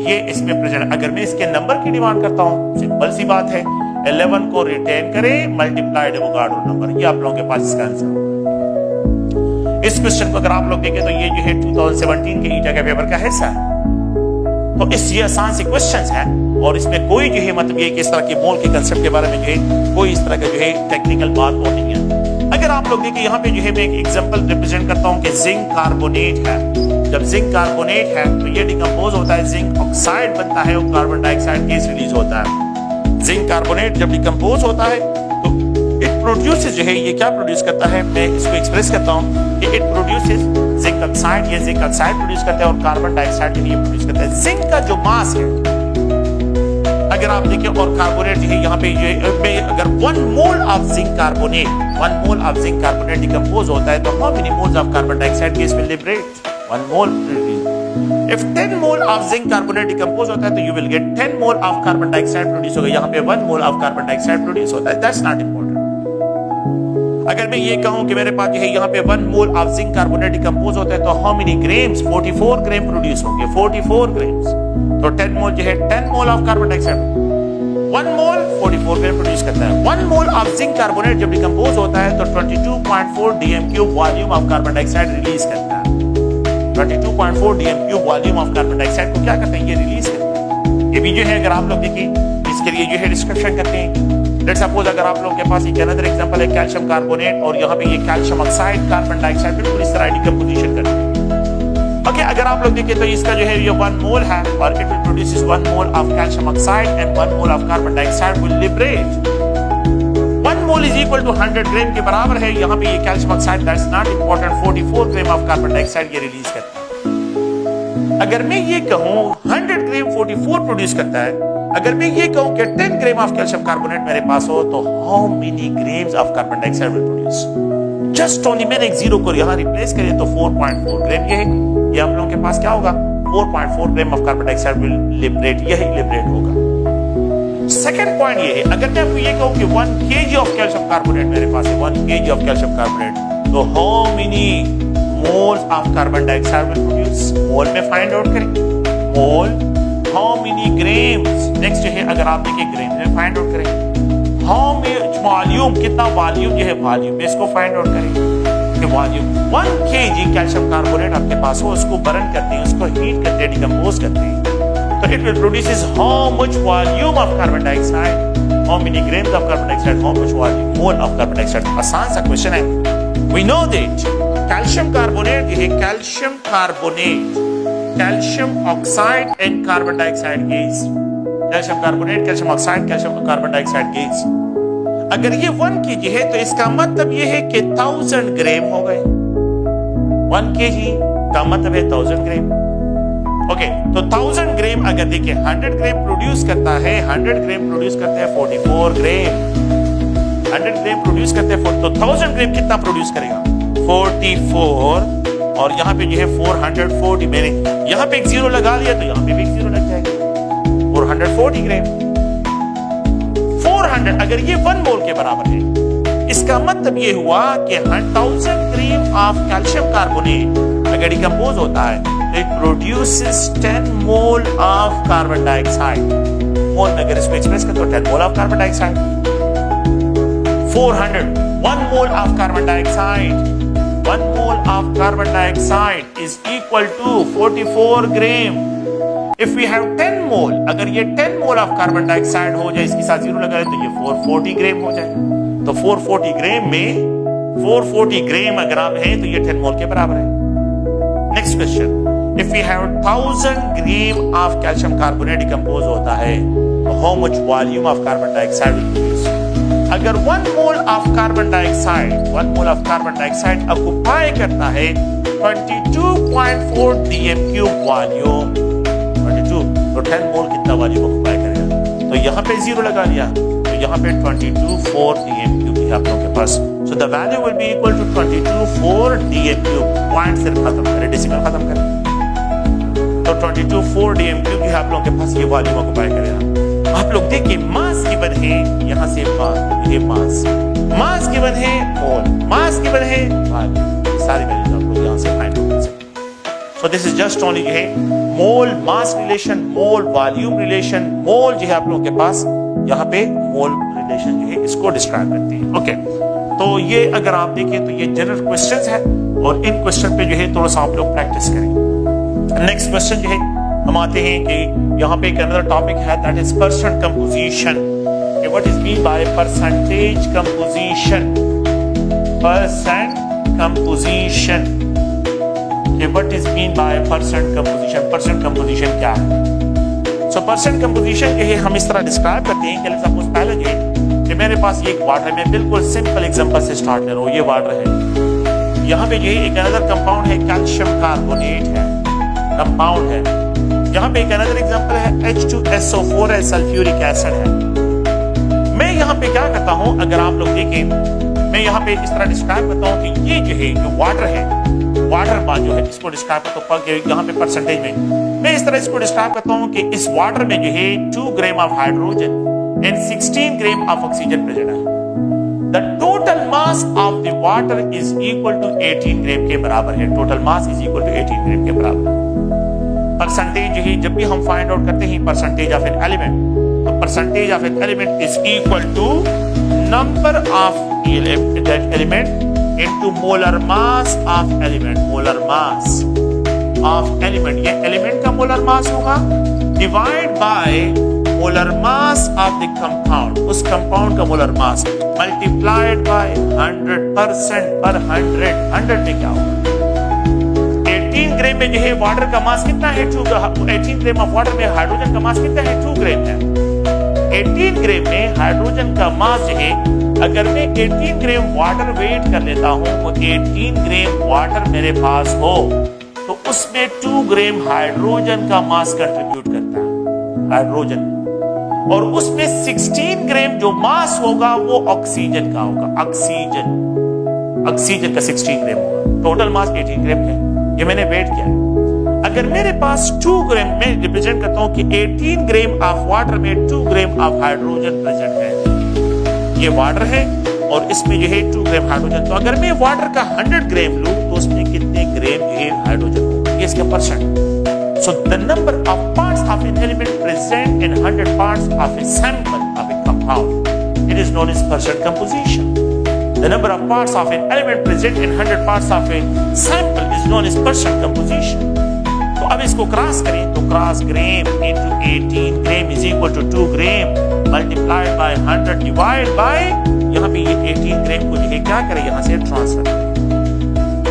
ये इसमें प्रेजेंट। अगर मैं इसके नंबर की डिमांड करता हूं, सिंपल सी बात है, 11 को रिटेन करें मल्टीप्लाइड एवोगाड्रो नंबर, ये आप लोगों के पास इसका आंसर होगा। इस क्वेश्चन को अगर आप लोग देखें तो ये जो है 2017 के ईटा के पेपर का हिस्सा है। तो इस ये आसान से क्वेश्चंस हैं और इसमें कोई जो है मतलब ये किस तरह के मोल के कंसेप्ट के बारे में जो है कोई इस तरह का जो है टेक्निकल बात नहीं है। अगर आप लोग देखें यहाँ पे जो है मैं एक एग्जांपल रिप्रेजेंट करता हूँ कि जिंक कार्बोनेट है। जब जिंक कार्बोनेट है तो ये डिकम्पोज होता है, जिंक ऑक्साइड बनता है और कार्बन डाइऑक्साइड गैस रिलीज होता है। जिंक कार्बोनेट जब डिकम्पोज होता है तो इट प्रोड्यूसेस जो है ये क्या प्रोड्यूस करता है, मैं इसको एक्सप्रेस करता हूँ कि इट प्रोड्यूसेस जिंक ऑक्साइड, ये जिंक ऑक्साइड प्रोड्यूस करता है और कार्बन डाइऑक्साइड ये प्रोड्यूस करता है। जिंक का जो मास है, अगर आप देखें और कार्बोनेट जो है यहाँ पे अगर 1 mole of zinc carbonate decompose होता है तो how many moles of carbon dioxide gas will liberate? 1 mole. If 10 mole of zinc carbonate decompose होता है तो you will gate 10 mole of carbon dioxide produce होगा। यहाँ पे 1 mole of carbon dioxide produce होता है। That's not important. अगर मैं ये कहूं कि मेरे पास जो है यहाँ पे 1 mole of zinc carbonate decompose होता है तो how many grams? 44 gram produce होंगे। 44 ग्राम्स। तो 10 मोल जो है 10 mole of carbon dioxide, 1 mole 44 gram produce करता है। 1 मोल ऑफ जिंक कार्बोनेट जब डिकम्पोज होता है तो 22.4 dm³ volume of carbon dioxide release करता है। 22.4 dm³ volume of carbon dioxide को क्या करते हैं? ये रिलीज करते हैं। ये भी जो है अगर आप लोग देखिए इसके लिए जो है डिस्क्रिप्शन करते हैं। लेट्स सपोज अगर आप लोगों के पास एक अनदर एग्जांपल है कैल्शियम कार्बोनेट और यहाँ पे ये कैल्शियम ऑक्साइड कार्बन डाइऑक्साइड बिल्कुल इस तरह डिकम्पोजिशन करते हैं। ओके, अगर आप लोग देखें तो इसका जो है ये 1 मोल है और it will produce 1 mole of calcium oxide and 1 mole of carbon dioxide will liberate. 1 mole is equal to 100 gram के बराबर है। यहाँ पे ये calcium oxide that's not important 44 gram of carbon dioxide ये रिलीज करता है। अगर मैं ये कहूँ 100 ग्राम 44 प्रोड्यूस करता है, अगर मैं ये कहूं कि 10 ग्राम ऑफ कैल्शियम कार्बोनेट मेरे पास हो तो how many grams of carbon dioxide will produce? Just only मैंने एक जीरो को यहां रिप्लेस करें तो 4.4 ग्राम ये है। ये आप लोगों के पास क्या होगा? 4.4 ग्राम of carbon dioxide will liberate, यही लिबरेट होगा। सेकंड पॉइंट ये है, अगर मैं आपको ये कहूं कि 1 kg ऑफ कैल्शियम कार्बोनेट मेरे पास है, 1 kg ऑफ कैल्शियम कार्बोनेट, तो how many moles of carbon dioxide will produce? Mole में फाइंड आउट करें। Mole how many grams? Next है अगर आप देखिए ग्राम में फाइंड आउट करें। हाउ मच वॉल्यूम, कितना वॉल्यूम जो है वॉल्यूम में इसको फाइंड आउट करें कि वॉल्यूम 1 kg कैल्शियम कार्बोनेट आपके पास हो, उसको बर्न करते हैं, उसको हीट करते हैं, डिकम्पोज करते हैं तो it will produce how much volume of carbon dioxide, how many grams of carbon dioxide, how much volume mole of carbon dioxide. आसान सा क्वेश्चन है। We know that calcium carbonate ये calcium carbonate, calcium oxide and carbon dioxide gas, calcium carbonate, calcium oxide, calcium carbon dioxide gas. अगर ये 1 kg है तो इसका मतलब ये है कि 1000 ग्राम हो गए। 1 kg का मतलब है 1000 ग्राम। ओके, तो 1000 ग्राम अगर देखिए 100 ग्राम प्रोड्यूस करता है, 100 ग्राम प्रोड्यूस करते हैं 44 ग्राम, 100 ग्राम प्रोड्यूस करते हैं तो 1000 ग्राम कितना प्रोड्यूस करेगा? 44 और यहाँ पे जो है 440, मैंने यहाँ पे एक जीरो लगा लिया तो यहाँ पे भी एक जीरो लग जाएगा। 440 ग्राम 400 अगर ये 1 मोल के बराबर है, इसका मतलब ये हुआ कि 1000 ग्राम ऑफ कैल्शियम कार्बोनेट अगर डिकम्पोज होता है it produces 10 mole of carbon dioxide. Mole में अगर इसको एक्सप्रेस करें तो 10 mole of carbon dioxide. 400 1 mole of carbon dioxide, 1 mole of carbon dioxide is equal to 44 gram. If we have 10 mole, अगर ये 10 mole of carbon dioxide हो जाए, इसके साथ जीरो लगा तो ये 440 ग्राम हो जाए। तो 440 ग्राम में 440 ग्राम अगर आप हैं तो ये 10 मोल के बराबर है। Next question, if we have 1000 gram of calcium carbonate decompose होता है तो how much volume of carbon dioxide will produce? अगर 1 mole of carbon dioxide, 1 mole of carbon dioxide occupy करता है 22.4 dm³ वॉल्यूम, 22 तो 10 मोल कितना वॉल्यूम ऑक्युपाई करेगा? तो यहाँ पे जीरो लगा लिया तो यहाँ पे 22.4 dm³ है आप लोगों के पास। So the value will be equal to 22.4 dm³। Point सिर्फ खत्म करें, डेसिमल खत्म करें तो 22.4 dm³ है आप लोगों के पास ये वॉल्यूम ऑक्युपाई करेगा। आप लोग देखिए मास गिवन है, यहाँ से ये मास गिवन है, मोल मास गिवन है, सारी वैल्यूज आपको यहाँ से फाइंड आउट कर सकते हैं। So this is just only जो है मोल मास रिलेशन, मोल वॉल्यूम रिलेशन, मोल जो है आप लोगों के पास यहाँ पे मोल रिलेशन जो है इसको डिस्क्राइब करते हैं। ओके, तो ये अगर आप देखें तो ये जनरल क्वेश्चंस है और इन क्वेश्चन पे जो है थोड़ा सा आप लोग प्रैक्टिस करें। नेक्स्ट क्वेश्चन जो है हम आते हैं कि यहाँ पे एक अनदर टॉपिक है that is percent composition. What is mean by percentage composition? Percent composition, what is mean by percent composition? Percent composition क्या है? सो परसेंट कंपोजिशन जो है हम इस तरह डिस्क्राइब करते हैं कि सपोज पहले जो कि मेरे पास ये एक वाटर है, मैं बिल्कुल सिंपल एग्जांपल से स्टार्ट कर रहा हूँ। ये वाटर है, यहाँ पे जो है एक अनदर कंपाउंड है कैल्शियम कार्बोनेट है, कंपाउंड है यहाँ पे एक अनदर एग्जांपल है H2SO4 है, सल्फ्यूरिक एसिड है। मैं यहाँ पे क्या करता हूँ, अगर आप लोग देखें, मैं यहाँ पे इस तरह डिस्क्राइब करता हूँ कि ये जो है जो वाटर है, वाटर बात जो है इसको डिस्क्राइब करता हूँ यहाँ पे परसेंटेज में मैं इस तरह इसको डिस्क्राइब करता हूँ कि इस वाटर में जो है 2 gram of hydrogen and 16 gram of oxygen present है। The total mass of the water is equal to 18 gram के बराबर है। Total mass is equal to 18 gram के बराबर है। परसेंटेज जो है जब भी हम फाइंड आउट करते हैं परसेंटेज ऑफ एन एलिमेंट, तो percentage of an element is equal to number of that element into molar mass of element. Molar mass of element, ये एलिमेंट का मोलर मास होगा divide by molar mass of the compound, उस compound का molar mass multiplied by 100% पर 100 में क्या होगा? 18 ग्राम में जो है वाटर का मास कितना है? 18 ग्राम ऑफ वाटर में हाइड्रोजन का मास कितना है? 2 ग्राम है। 18 ग्राम में हाइड्रोजन का मास जो है, अगर मैं 18 ग्राम वाटर वेट कर लेता हूं, तो 18 ग्राम वाटर मेरे पास हो तो उसमें 2 ग्राम हाइड्रोजन का मास कंट्रीब्यूट करता है, हाइड्रोजन, और उसमें 16 ग्राम जो मास होगा वो ऑक्सीजन का होगा। ऑक्सीजन का 16 ग्राम होगा। टोटल मास 18 ग्राम है, ये मैंने वेट किया। अगर मेरे पास 2 ग्राम, में रिप्रेजेंट करता हूं कि 18 ग्राम ऑफ वाटर में 2 ग्राम ऑफ हाइड्रोजन प्रेजेंट है। ये वाटर है और इसमें जो है 2 ग्राम हाइड्रोजन। तो अगर मैं वाटर का 100 ग्राम लूं तो उसमें कितने ग्राम जो है हाइड्रोजन होगा? ये इसका percent. So the number of parts of an element present in 100 parts of a sample of a compound, it is known as percent composition. The number of parts of an element present in 100 parts of a sample is known as percent composition. तो अब इसको cross करें तो cross gram into 18 gram is equal to 2 gram multiplied by 100 divided by, यहाँ पे ये 18 ग्राम को जो है क्या करें, यहाँ से ट्रांसफर करें।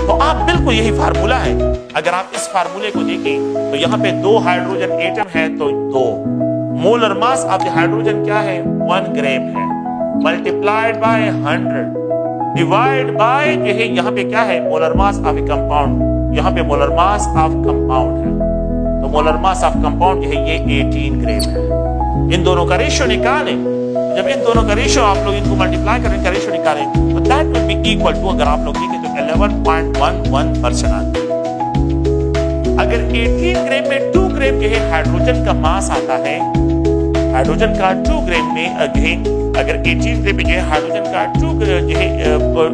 तो आप बिल्कुल यही फार्मूला है। अगर आप इस फार्मूले को देखें तो यहाँ पे 2 हाइड्रोजन एटम है तो 2 molar mass of the hydrogen क्या है? 1 ग्राम है, मल्टीप्लाइड बाय 100 डिवाइड बाय जो है यहाँ पे क्या है? Molar mass of A compound, यहाँ पे मोलर मास ऑफ कंपाउंड है, तो मोलर मास ऑफ कंपाउंड जो है ये 18 ग्राम है। इन दोनों का रेशियो निकालें, जब इन दोनों का रेशियो आप लोग इनको मल्टीप्लाई करें, इनका रेशियो निकालें तो that will be equal to, अगर आप लोग देखें तो 11.11% आता है। अगर 18 ग्राम में 2 ग्राम जो है हाइड्रोजन का मास आता है, हाइड्रोजन का 2 ग्राम में अगर 18 ग्राम में जो है हाइड्रोजन का 2 ग्राम जो है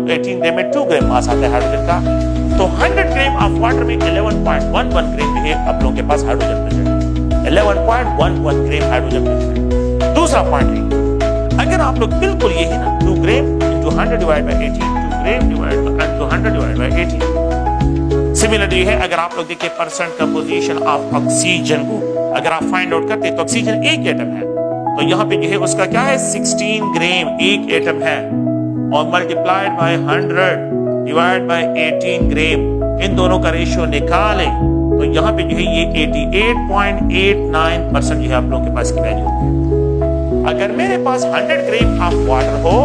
18 ग्राम में 2 ग्राम मास आता है हाइड्रोजन का, तो 100 ग्राम ऑफ वाटर में 11.11 ग्राम जो है आप लोगों के पास हाइड्रोजन प्रेजेंट है। 11.11 ग्राम हाइड्रोजन प्रेजेंट है। दूसरा पॉइंट है, अगर आप लोग बिल्कुल यही ना 2 ग्राम into 100 divided by 18, 2 gram divided by 100 divided by 18। Similarly है, अगर आप लोग देखिए परसेंट कंपोजिशन ऑफ ऑक्सीजन को अगर आप फाइंड आउट करते हैं तो ऑक्सीजन एक एटम है, तो यहाँ पे जो है उसका क्या है? 16 ग्राम एक एटम है और मल्टीप्लाइड बाय 100 डिवाइड बाय 18 ग्राम, इन दोनों का रेशियो निकालें तो यहाँ पे जो है ये 88.89% जो है आप लोगों के पास की वैल्यू होगी। अगर मेरे पास 100 ग्राम ऑफ वाटर हो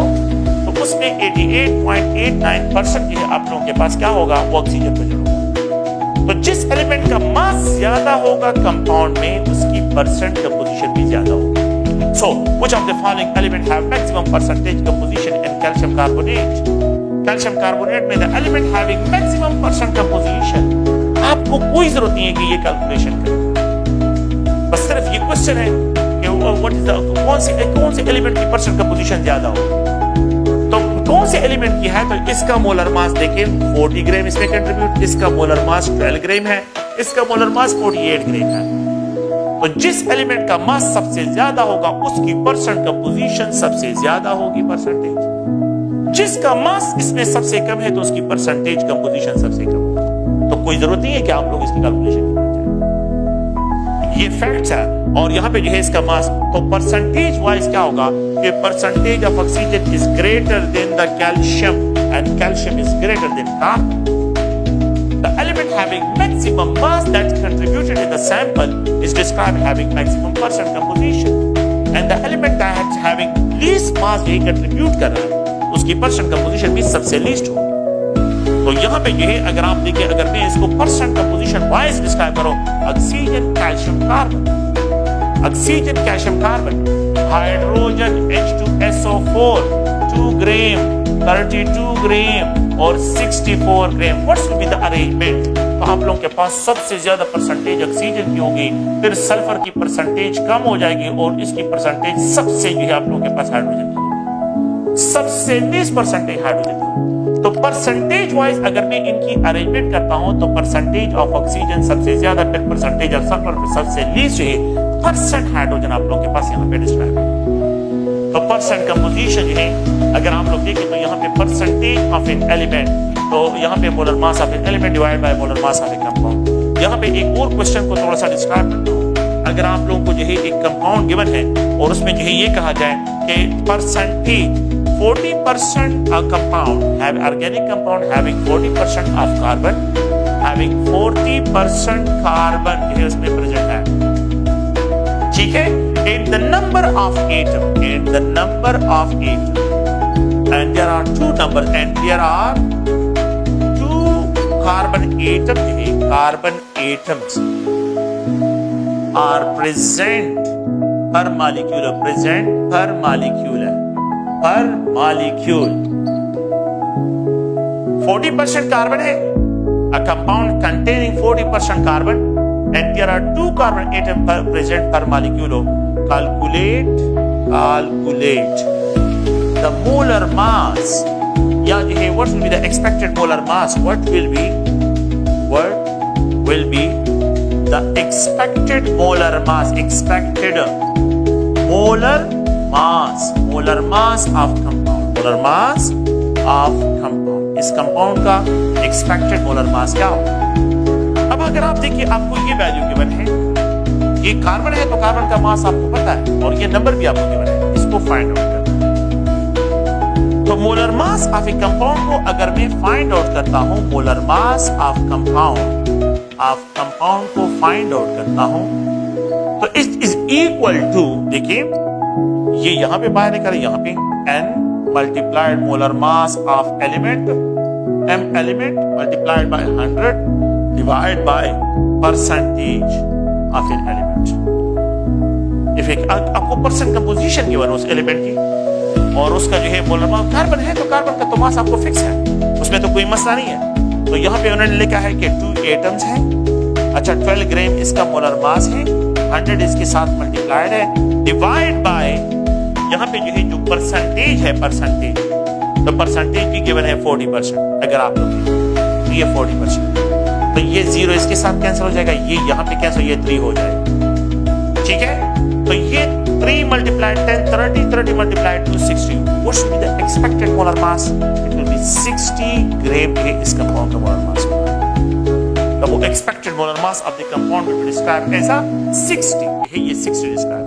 तो उसमें 88.89% जो है आप लोगों के पास क्या होगा? वो ऑक्सीजन प्रेजेंट होगा। तो जिस एलिमेंट का मास ज्यादा होगा कंपाउंड में, उसकी परसेंट कंपोजिशन भी ज्यादा होगी। So, which of the following element have maximum percentage composition in calcium carbonate? Calcium carbonate में the element having maximum percent composition, आपको कोई जरूरत नहीं है कि ये कैलकुलेशन करें, बस सिर्फ ये क्वेश्चन है What is the, कौन से एलिमेंट की परसेंट कंपोजिशन ज्यादा हो, तो कौन से एलिमेंट की है? तो इसका मोलर मास देखिए 40 ग्राम इसमें कंट्रीब्यूट, इसका मोलर मास 12 ग्राम है, इसका मोलर मास 48 ग्राम है। तो जिस एलिमेंट का मास सबसे ज्यादा होगा उसकी परसेंट कंपोजिशन सबसे ज्यादा होगी, परसेंटेज। जिसका मास इसमें सबसे कम है तो उसकी परसेंटेज कंपोजिशन सबसे कम होगी। तो कोई जरूरत नहीं है कि आप लोग इसकी कैलकुलेशन करें, ये फैक्ट है। और यहाँ पे जो है इसका मास, तो परसेंटेज वाइज क्या होगा कि percentage of oxygen is greater than the calcium and calcium is greater than carbon. The element having maximum mass that contributed in the sample is described having maximum percent composition, and the element that having least mass ये contribute कर रहा है उसकी percent composition भी सबसे least होगी। तो यहाँ पे ये अगर आप देखें, अगर मैं इसको परसेंट कंपोजिशन वाइज डिस्क्राइब करूं, oxygen calcium carbon, oxygen calcium carbon, hydrogen H2SO4 2 gram, 32 gram और 64 gram. What's will be the arrangement? तो आप लोगों के पास सबसे ज्यादा परसेंटेज ऑक्सीजन की होगी, फिर सल्फर की परसेंटेज कम हो जाएगी और इसकी परसेंटेज सबसे जो है आप लोगों के पास हाइड्रोजन की, सबसे 20% हाइड्रोजन की। तो परसेंटेज वाइज अगर मैं इनकी अरेंजमेंट करता हूं तो परसेंटेज ऑफ ऑक्सीजन सबसे ज्यादा, फिर परसेंटेज ऑफ सल्फर सबसे लीस्ट है, परसेंट हाइड्रोजन आप लोगों के पास यहाँ पे डिस्क्राइब है। तो परसेंट कंपोजिशन जो है अगर आप लोग देखें तो यहाँ पे परसेंटेज ऑफ एन एलिमेंट, तो यहाँ पे molar mass of an element divide by molar mass of A compound. यहाँ पे एक और क्वेश्चन को थोड़ा सा डिस्क्राइब करता हूँ। अगर आप लोगों को जो है एक कंपाउंड गिवन है और उसमें जो है ये कहा जाए कि percentage 40% of compound have organic compound having 40% of carbon, having 40% carbon जो है उसमें प्रेजेंट है, ठीक है, in the number of atom, in the number of atom, and there are two numbers, and there are two carbon atoms, carbon atoms are present per molecule, present per molecule, per molecule 40% carbon है, a compound containing 40% carbon, and there are two carbon atoms present per molecule. Calculate the molar mass. Yeah, what will be the expected molar mass? What will be the expected molar mass? Expected molar mass of compound, molar mass of compound. इस compound का expected molar मास क्या होगा? अब अगर आप देखिए आपको ये वैल्यू गिवन है, ये कार्बन है तो कार्बन का मास आपको पता है और ये नंबर भी आपको गिवन है, इसको फाइंड आउट करना है। तो molar mass of A compound को अगर मैं फाइंड आउट करता हूं, मोलर मास ऑफ कंपाउंड को फाइंड आउट करता हूं, तो इट इज इक्वल टू, देखिए ये यहां पे बाहर निकल, यहां पे n multiplied molar mass of element, m element multiplied by 100 divide by percentage of an element. आपको परसेंट कंपोजिशन गिवन उस एलिमेंट की और उसका जो है मोलर मास, कार्बन है तो कार्बन का तो मास आपको फिक्स है, उसमें तो कोई मसला नहीं है। तो यहाँ पे उन्होंने लिखा है कि 2 एटम्स हैं, अच्छा 12 ग्राम इसका मोलर मास है, 100 इसके साथ मल्टीप्लाइड है, डिवाइड बाय यहाँ पे जो है जो परसेंटेज है, परसेंटेज, तो परसेंटेज भी गिवन है 40%। अगर आप लोग तो ये 40%, तो ये 0 इसके साथ कैंसिल हो जाएगा, ये यहाँ पे कैंसिल, ये 3 हो जाएगा, ठीक है। तो ये 3 multiplied 10, 30 multiplied two 60, what should be the expected molar mass? It will be 60 gram है इस कंपाउंड का मोलर मास। तो वो expected molar mass of the compound will be described as 60 है, ये 60 डिस्क्राइब,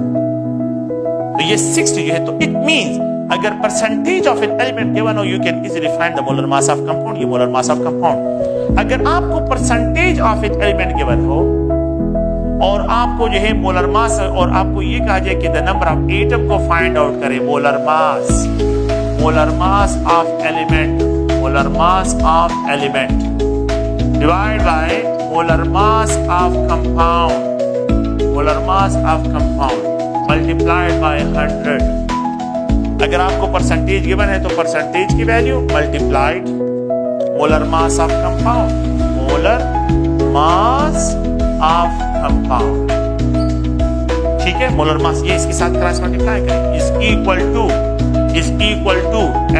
तो ये 60 जो है, तो इट मींस अगर percentage of an element given हो, you can easily find the molar mass of compound, ये मोलर मास ऑफ कंपाउंड। अगर आपको percentage of an element given हो और आपको जो है मोलर मास, और आपको ये कहा जाए कि द नंबर ऑफ एटम को फाइंड आउट करें, molar mass of element, molar mass of element divide by molar mass of compound, molar mass of compound multiplied by 100। अगर आपको परसेंटेज गिवन है तो परसेंटेज की value multiplied molar mass of compound, molar mass of compound, ठीक है। Molar mass ये इसके साथ क्रॉस मल्टीप्लाई करें, is equal to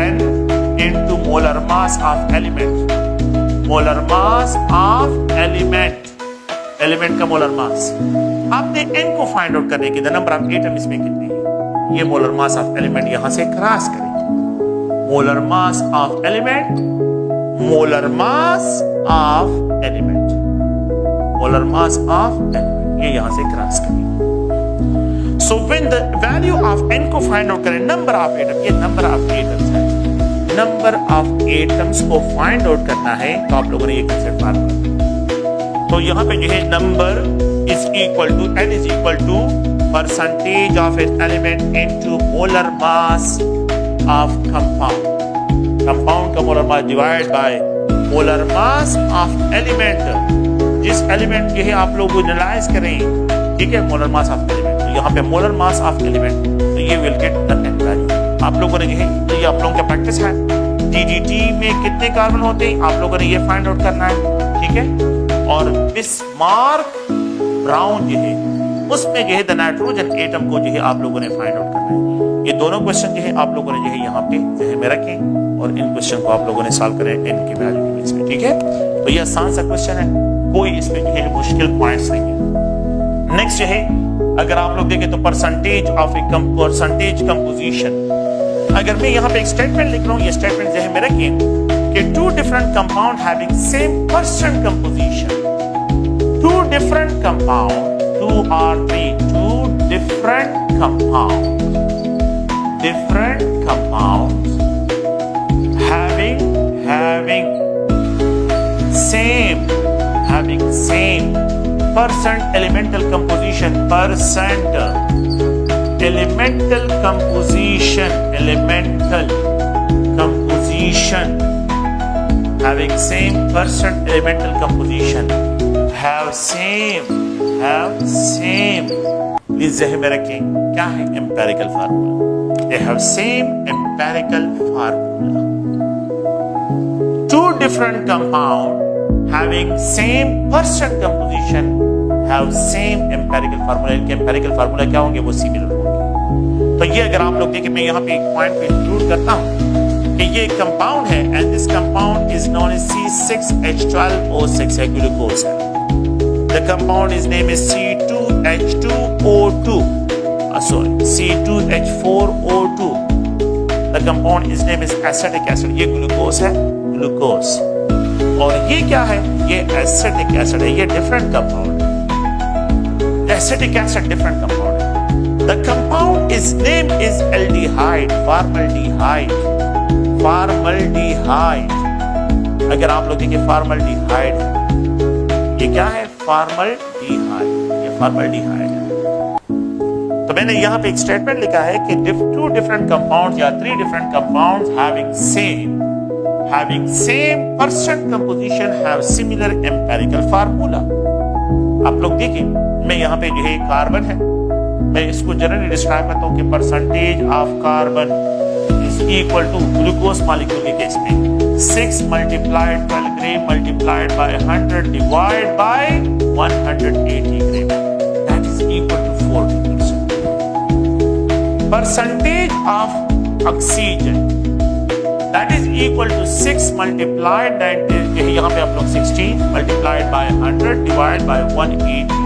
n into molar mass of element, molar mass of element, element का मोलर मास। आपने n को फाइंड आउट करने की, द नंबर ऑफ एटम इसमें कितने हैं, ये मोलर मास ऑफ एलिमेंट यहां से क्रॉस करें, molar mass of element, molar mass of element, molar mass of element, ये यहां से क्रॉस करें। So when the value of n को फाइंड आउट करें, नंबर ऑफ एटम, ये नंबर ऑफ एटम्स है, नंबर ऑफ एटम्स को फाइंड आउट करना है, तो आप लोगों ने ये कंसेप्ट मालूम है। तो यहां पे जो है number is equal to, n is equal to percentage of an element into molar mass of compound, compound का molar mass divide by molar mass of element, जिस एलिमेंट जो है आप लोग एनालाइज करें, ठीक है, मोलर मास ऑफ एलिमेंट, तो यहाँ पे मोलर मास ऑफ एलिमेंट, तो ये will get the n value. आप लोगों ने ये, तो ये आप लोगों का प्रैक्टिस है। DDT में कितने कार्बन होते हैं आप लोगों ने ये फाइंड आउट करना है, ठीक है। और बिस्मार्क ब्राउन जो है उसमें जो है द नाइट्रोजन एटम को जो है आप लोगों ने फाइंड आउट करना है। ये दोनों क्वेश्चन जो है आप लोगों ने जो है यहाँ पे जहन में रखें और इन क्वेश्चन को आप लोगों ने सॉल्व करें इनकी वैल्यू के बेस पे, ठीक है। तो ये आसान सा क्वेश्चन है, कोई इसमें जो है मुश्किल पॉइंट्स नहीं है। नेक्स्ट जो है अगर आप लोग देखें तो percentage of a percentage composition, अगर मैं यहाँ पे एक स्टेटमेंट लिख रहा हूँ, ये स्टेटमेंट जहन में रखें कि two different compound having same percent composition, two different compound, two or three, two different compounds having same percent elemental composition, elemental composition, having same percent elemental composition, have same, please जहन में रखें क्या है empirical formula. They have same empirical formula. Two different compound having same percent composition have same empirical formula. इनके empirical formula क्या होंगे, वो similar होंगे। तो ये अगर आप लोग देखें, मैं यहाँ पे एक पॉइंट पे इंक्लूड करता हूँ कि ये कंपाउंड है and this compound is known as C6H12O6 है, ग्लूकोज है। The compound is name is C2H2O2. C2H4O2. The compound is name is acetic acid. ये ग्लूकोज है, ग्लूकोज। और ये क्या है, ये एसिटिक एसिड है, ये डिफरेंट कंपाउंड है। एसिटिक एसिड डिफरेंट कंपाउंड है। The compound is name is aldehyde, formaldehyde, formaldehyde। अगर आप लोग देखिए formaldehyde है, ये क्या है, formaldehyde, ये formaldehyde है। तो मैंने यहाँ पे एक स्टेटमेंट लिखा है कि two different compounds या three different compounds having same percent composition have similar empirical formula। आप लोग देखिए, मैं यहाँ पे जो है कार्बन है, मैं इसको जनरली डिस्क्राइब करता हूँ कि percentage of carbon is equal to glucose molecule के केस में 6 multiplied 12 gram multiplied by 100 divided by 180 gram, that is equal to 40%. Percentage of oxygen, that is equal to 6 multiplied 90, यहाँ पे आप लोग 16 multiplied by 100 divided by 180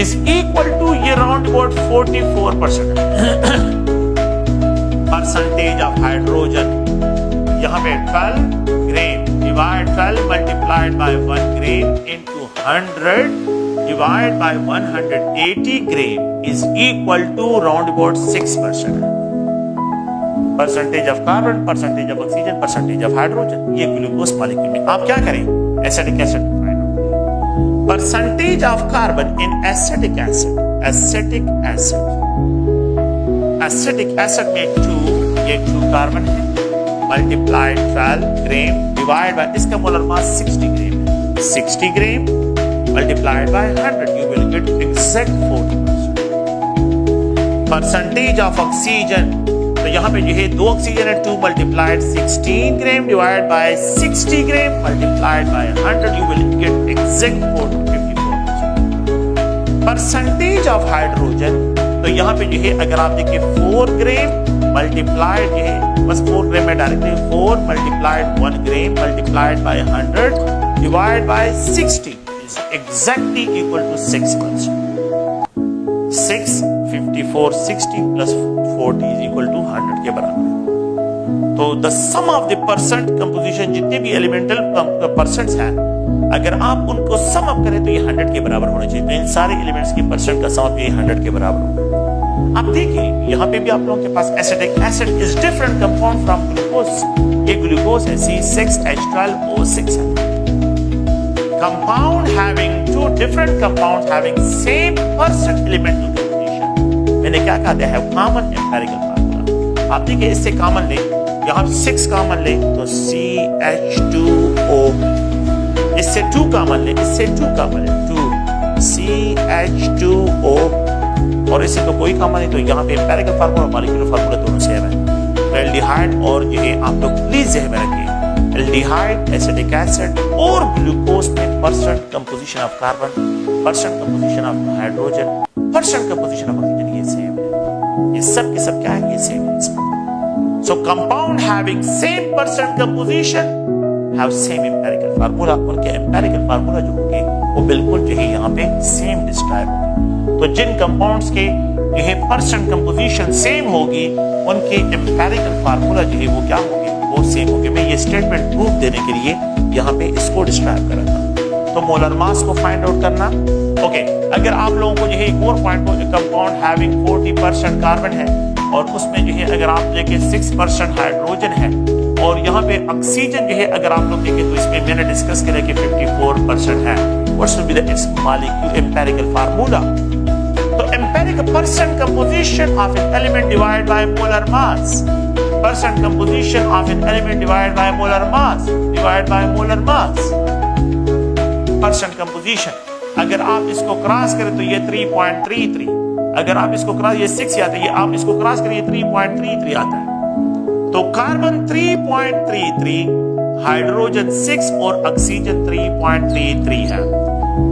is equal to ये round about 44%. Percentage of hydrogen, यहाँ पे 12 gram divide 12 multiplied by 1 gram into 100 divide by 180 gram is equal to round about 6%। Percentage of carbon, percentage of oxygen, percentage of hydrogen, ये glucose molecule में। आप क्या करें, acetic acid find out करें। Percentage of carbon in acetic acid, acetic acid में 2, ये 2 carbon है, multiplied 12 gram divide by, इसका मोलर मास 60 ग्राम है, 60 ग्राम multiplied by 100 you will gate exact 40%। Percentage of oxygen, तो यहाँ पे जो है 2 ऑक्सीजन है, 2 multiplied 16 gram divide by 60 gram multiplied by 100 you will gate exact 54%। Percentage of hydrogen, तो यहाँ पे जो है अगर आप देखिए 4 ग्राम मल्टीप्लाइड जो है, बस 4 ग्राम में directly 4 multiplied 1 gram multiplied by 100 divide by 60 is exactly equal to 6%। 6 54 60 plus 40 is equal to 100 के बराबर है। तो the sum of the percent composition, जितने भी एलिमेंटल परसेंट्स हैं, अगर आप उनको सम अप करें तो ये 100 के बराबर होना चाहिए। तो इन सारे एलिमेंट्स की परसेंट का सम अप ये 100 के बराबर होगा। आप देखिए यहाँ पे भी आप लोगों के पास acetic acid is different compound from glucose, ये ग्लूकोज है, C6H12O6 है। Compound having two different compounds having same percent elemental composition, मैंने क्या कहा है, कॉमन एम्पिरिकल फार्मूला। आप देखिए इससे कॉमन ले, यहाँ 6 कॉमन ले तो CH2O, इससे 2 कॉमन ले, इससे 2 कॉमन ले 2 CH2O, और इससे तो कोई कॉमन नहीं, तो यहाँ पे एम्पिरिकल फार्मूला मॉलिक्यूलर फार्मूला दोनों सेम है। तो एल्डिहाइड और ये आप लोग प्लीज ज़हन में रखिए, एल्डिहाइड, एसिटिक एसिड और ग्लूकोज में percent composition of carbon, percent composition of hydrogen, percent composition of oxygen, ये सेम है। ये सब के सब क्या है, ये सेम है। So compound having same percent composition have same empirical formula, उनके empirical formula जो होंगे वो बिल्कुल जो है यहाँ पे same describe होंगे। तो जिन compounds के जो है percent composition same होगी, उनके empirical formula जो है वो क्या होंगे, वो same होंगे। मैं ये statement proof देने के लिए यहाँ पे इसको describe कर रहा था। तो मोलर मास को फाइंड आउट करना, ओके। अगर आप लोगों को जो है एक और पॉइंट को, कंपाउंड हैविंग 40% कार्बन है और उसमें जो है अगर आप देखें 6% हाइड्रोजन है, और यहाँ पे ऑक्सीजन जो है अगर आप लोग देखें तो इसमें मैंने डिस्कस किया कि 54% है। What's will be the its molecular empirical formula? तो empirical percent composition of an element divided by molar mass, percent composition of an element divided by molar mass, divided by molar mass, percent composition. अगर आप इसको cross करें तो ये 3.33, अगर आप इसको क्रॉस, ये 6 आता है, ये आप इसको क्रॉस करिए 3.33 आता है। तो कार्बन 3.33, हाइड्रोजन 6 और ऑक्सीजन 3.33 है।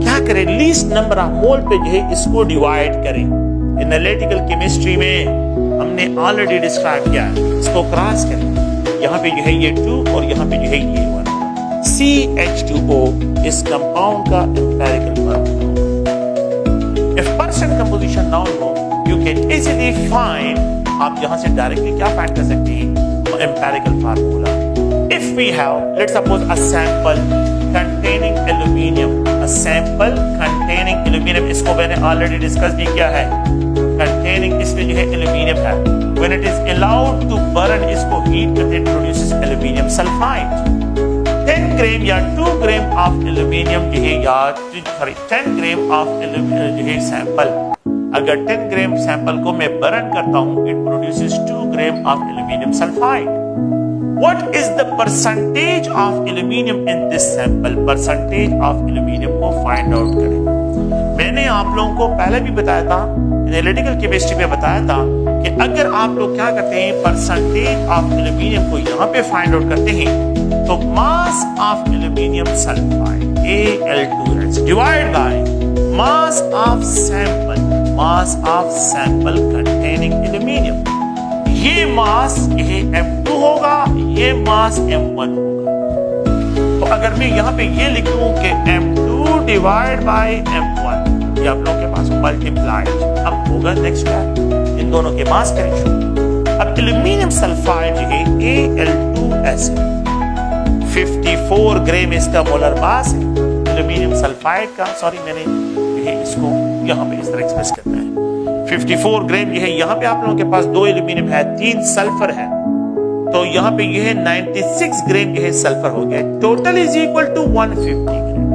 क्या करें, लीस्ट नंबर ऑफ मोल पे जो है इसको डिवाइड करें। एनालिटिकल केमिस्ट्री में हमने ऑलरेडी डिस्क्राइब किया है, इसको क्रॉस करें, यहाँ पे जो है ये 2 और यहाँ पे जो है ये 1। CH2O इस कंपाउंड का empirical formula. If percent composition known हो, you can easily find, आप यहाँ से डायरेक्टली क्या फाइंड कर सकते हैं, empirical formula. If we have, let's suppose a sample containing aluminium, a sample containing aluminium, इसको मैंने ऑलरेडी डिस्कस भी किया है, containing इसमें जो है aluminium है। When it is allowed to burn, इसको हीट करते हैं, produces aluminium sulfide। 10 ग्राम या 2 ग्राम ऑफ एल्यूमिनियम जो है, या 10 ग्राम ऑफ एल्यूमिनियम जो है सैंपल, अगर 10 ग्राम सैंपल को मैं बर्न करता हूं, it produces 2 gram of aluminium sulphide. What is the percentage of aluminium in this sample? Percentage of aluminium को फाइंड आउट करें। मैंने आप लोगों को पहले भी बताया था, एनालिटिकल केमिस्ट्री में बताया था कि अगर आप लोग क्या करते हैं, परसेंटेज ऑफ एल्यूमिनियम को यहाँ पे फाइंड आउट करते हैं, तो mass of aluminium sulphide Al2S divide by mass of sample containing aluminium. ये मास ये M2 होगा, ये मास M1 होगा। तो अगर मैं यहाँ पे ये लिखूं कि M2 डिवाइड बाय M1, ये आप लोगों के पास मल्टीप्लाइड, अब होगा नेक्स्ट क्या, इन दोनों के मास करें शुरू। अब एल्यूमिनियम सल्फाइड जो है Al2S 54 ग्राम इसका मोलर मास है एल्यूमिनियम सल्फाइड का। सॉरी, मैंने ये इसको यहाँ पे इस तरह एक्सप्रेस करना है। 54 ग्राम ये है, यहाँ पे आप लोगों के पास 2 एल्यूमिनियम है, 3 सल्फर है, तो यहाँ पे ये है 96 ग्राम ये है सल्फर हो गया। टोटल इज इक्वल टू 150 ग्राम।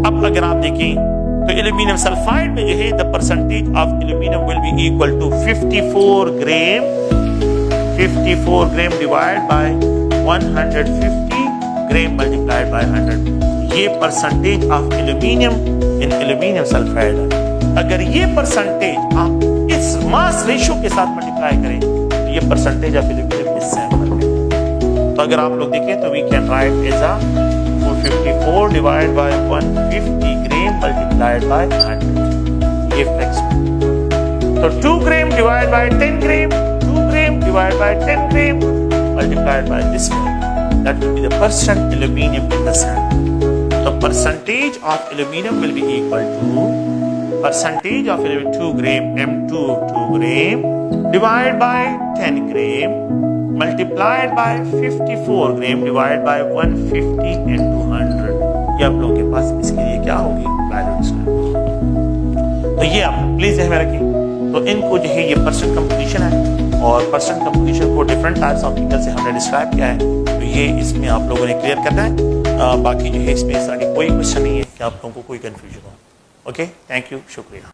अब अगर आप देखें तो एल्यूमिनियम सल्फाइड में जो है the percentage of aluminium will be equal to 54 gram divide by 150 gram multiplied by 100। ये percentage of aluminium in aluminium sulphide. अगर ये परसेंटेज आप इस मास रेशियो के साथ मल्टीप्लाई करें तो ये परसेंटेज ऑफ एल्यूमिनियम इस सैंपल में। तो अगर आप लोग देखें तो we can write as a 454 divide by 150 gram multiplied by 100। ये फ्लेक्स। तो 2 gram divide by 10 gram, 2 gram divide by 10 gram multiplied by this one, that will be the percent aluminium in the sample. The percentage of aluminium will be equal to percentage of 2 gram M2 2 gram divided by 10 gram multiplied by 54 gram divided by 150 into 100। ये आप लोगों के पास इसके लिए क्या होगी, value. तो ये आप प्लीज ध्यान में रखिए। तो इनको जो है ये परसेंट कंपोजिशन है, और परसेंट कंपोजिशन को डिफरेंट टाइप्स ऑफ केमिकल से हमने डिस्क्राइब किया है। तो ये इसमें आप लोगों ने क्लियर करना है। बाकी जो है इसमें इस तरह की कोई क्वेश्चन नहीं है कि आप लोगों को कोई कंफ्यूजन हो। ओके, थैंक यू, शुक्रिया।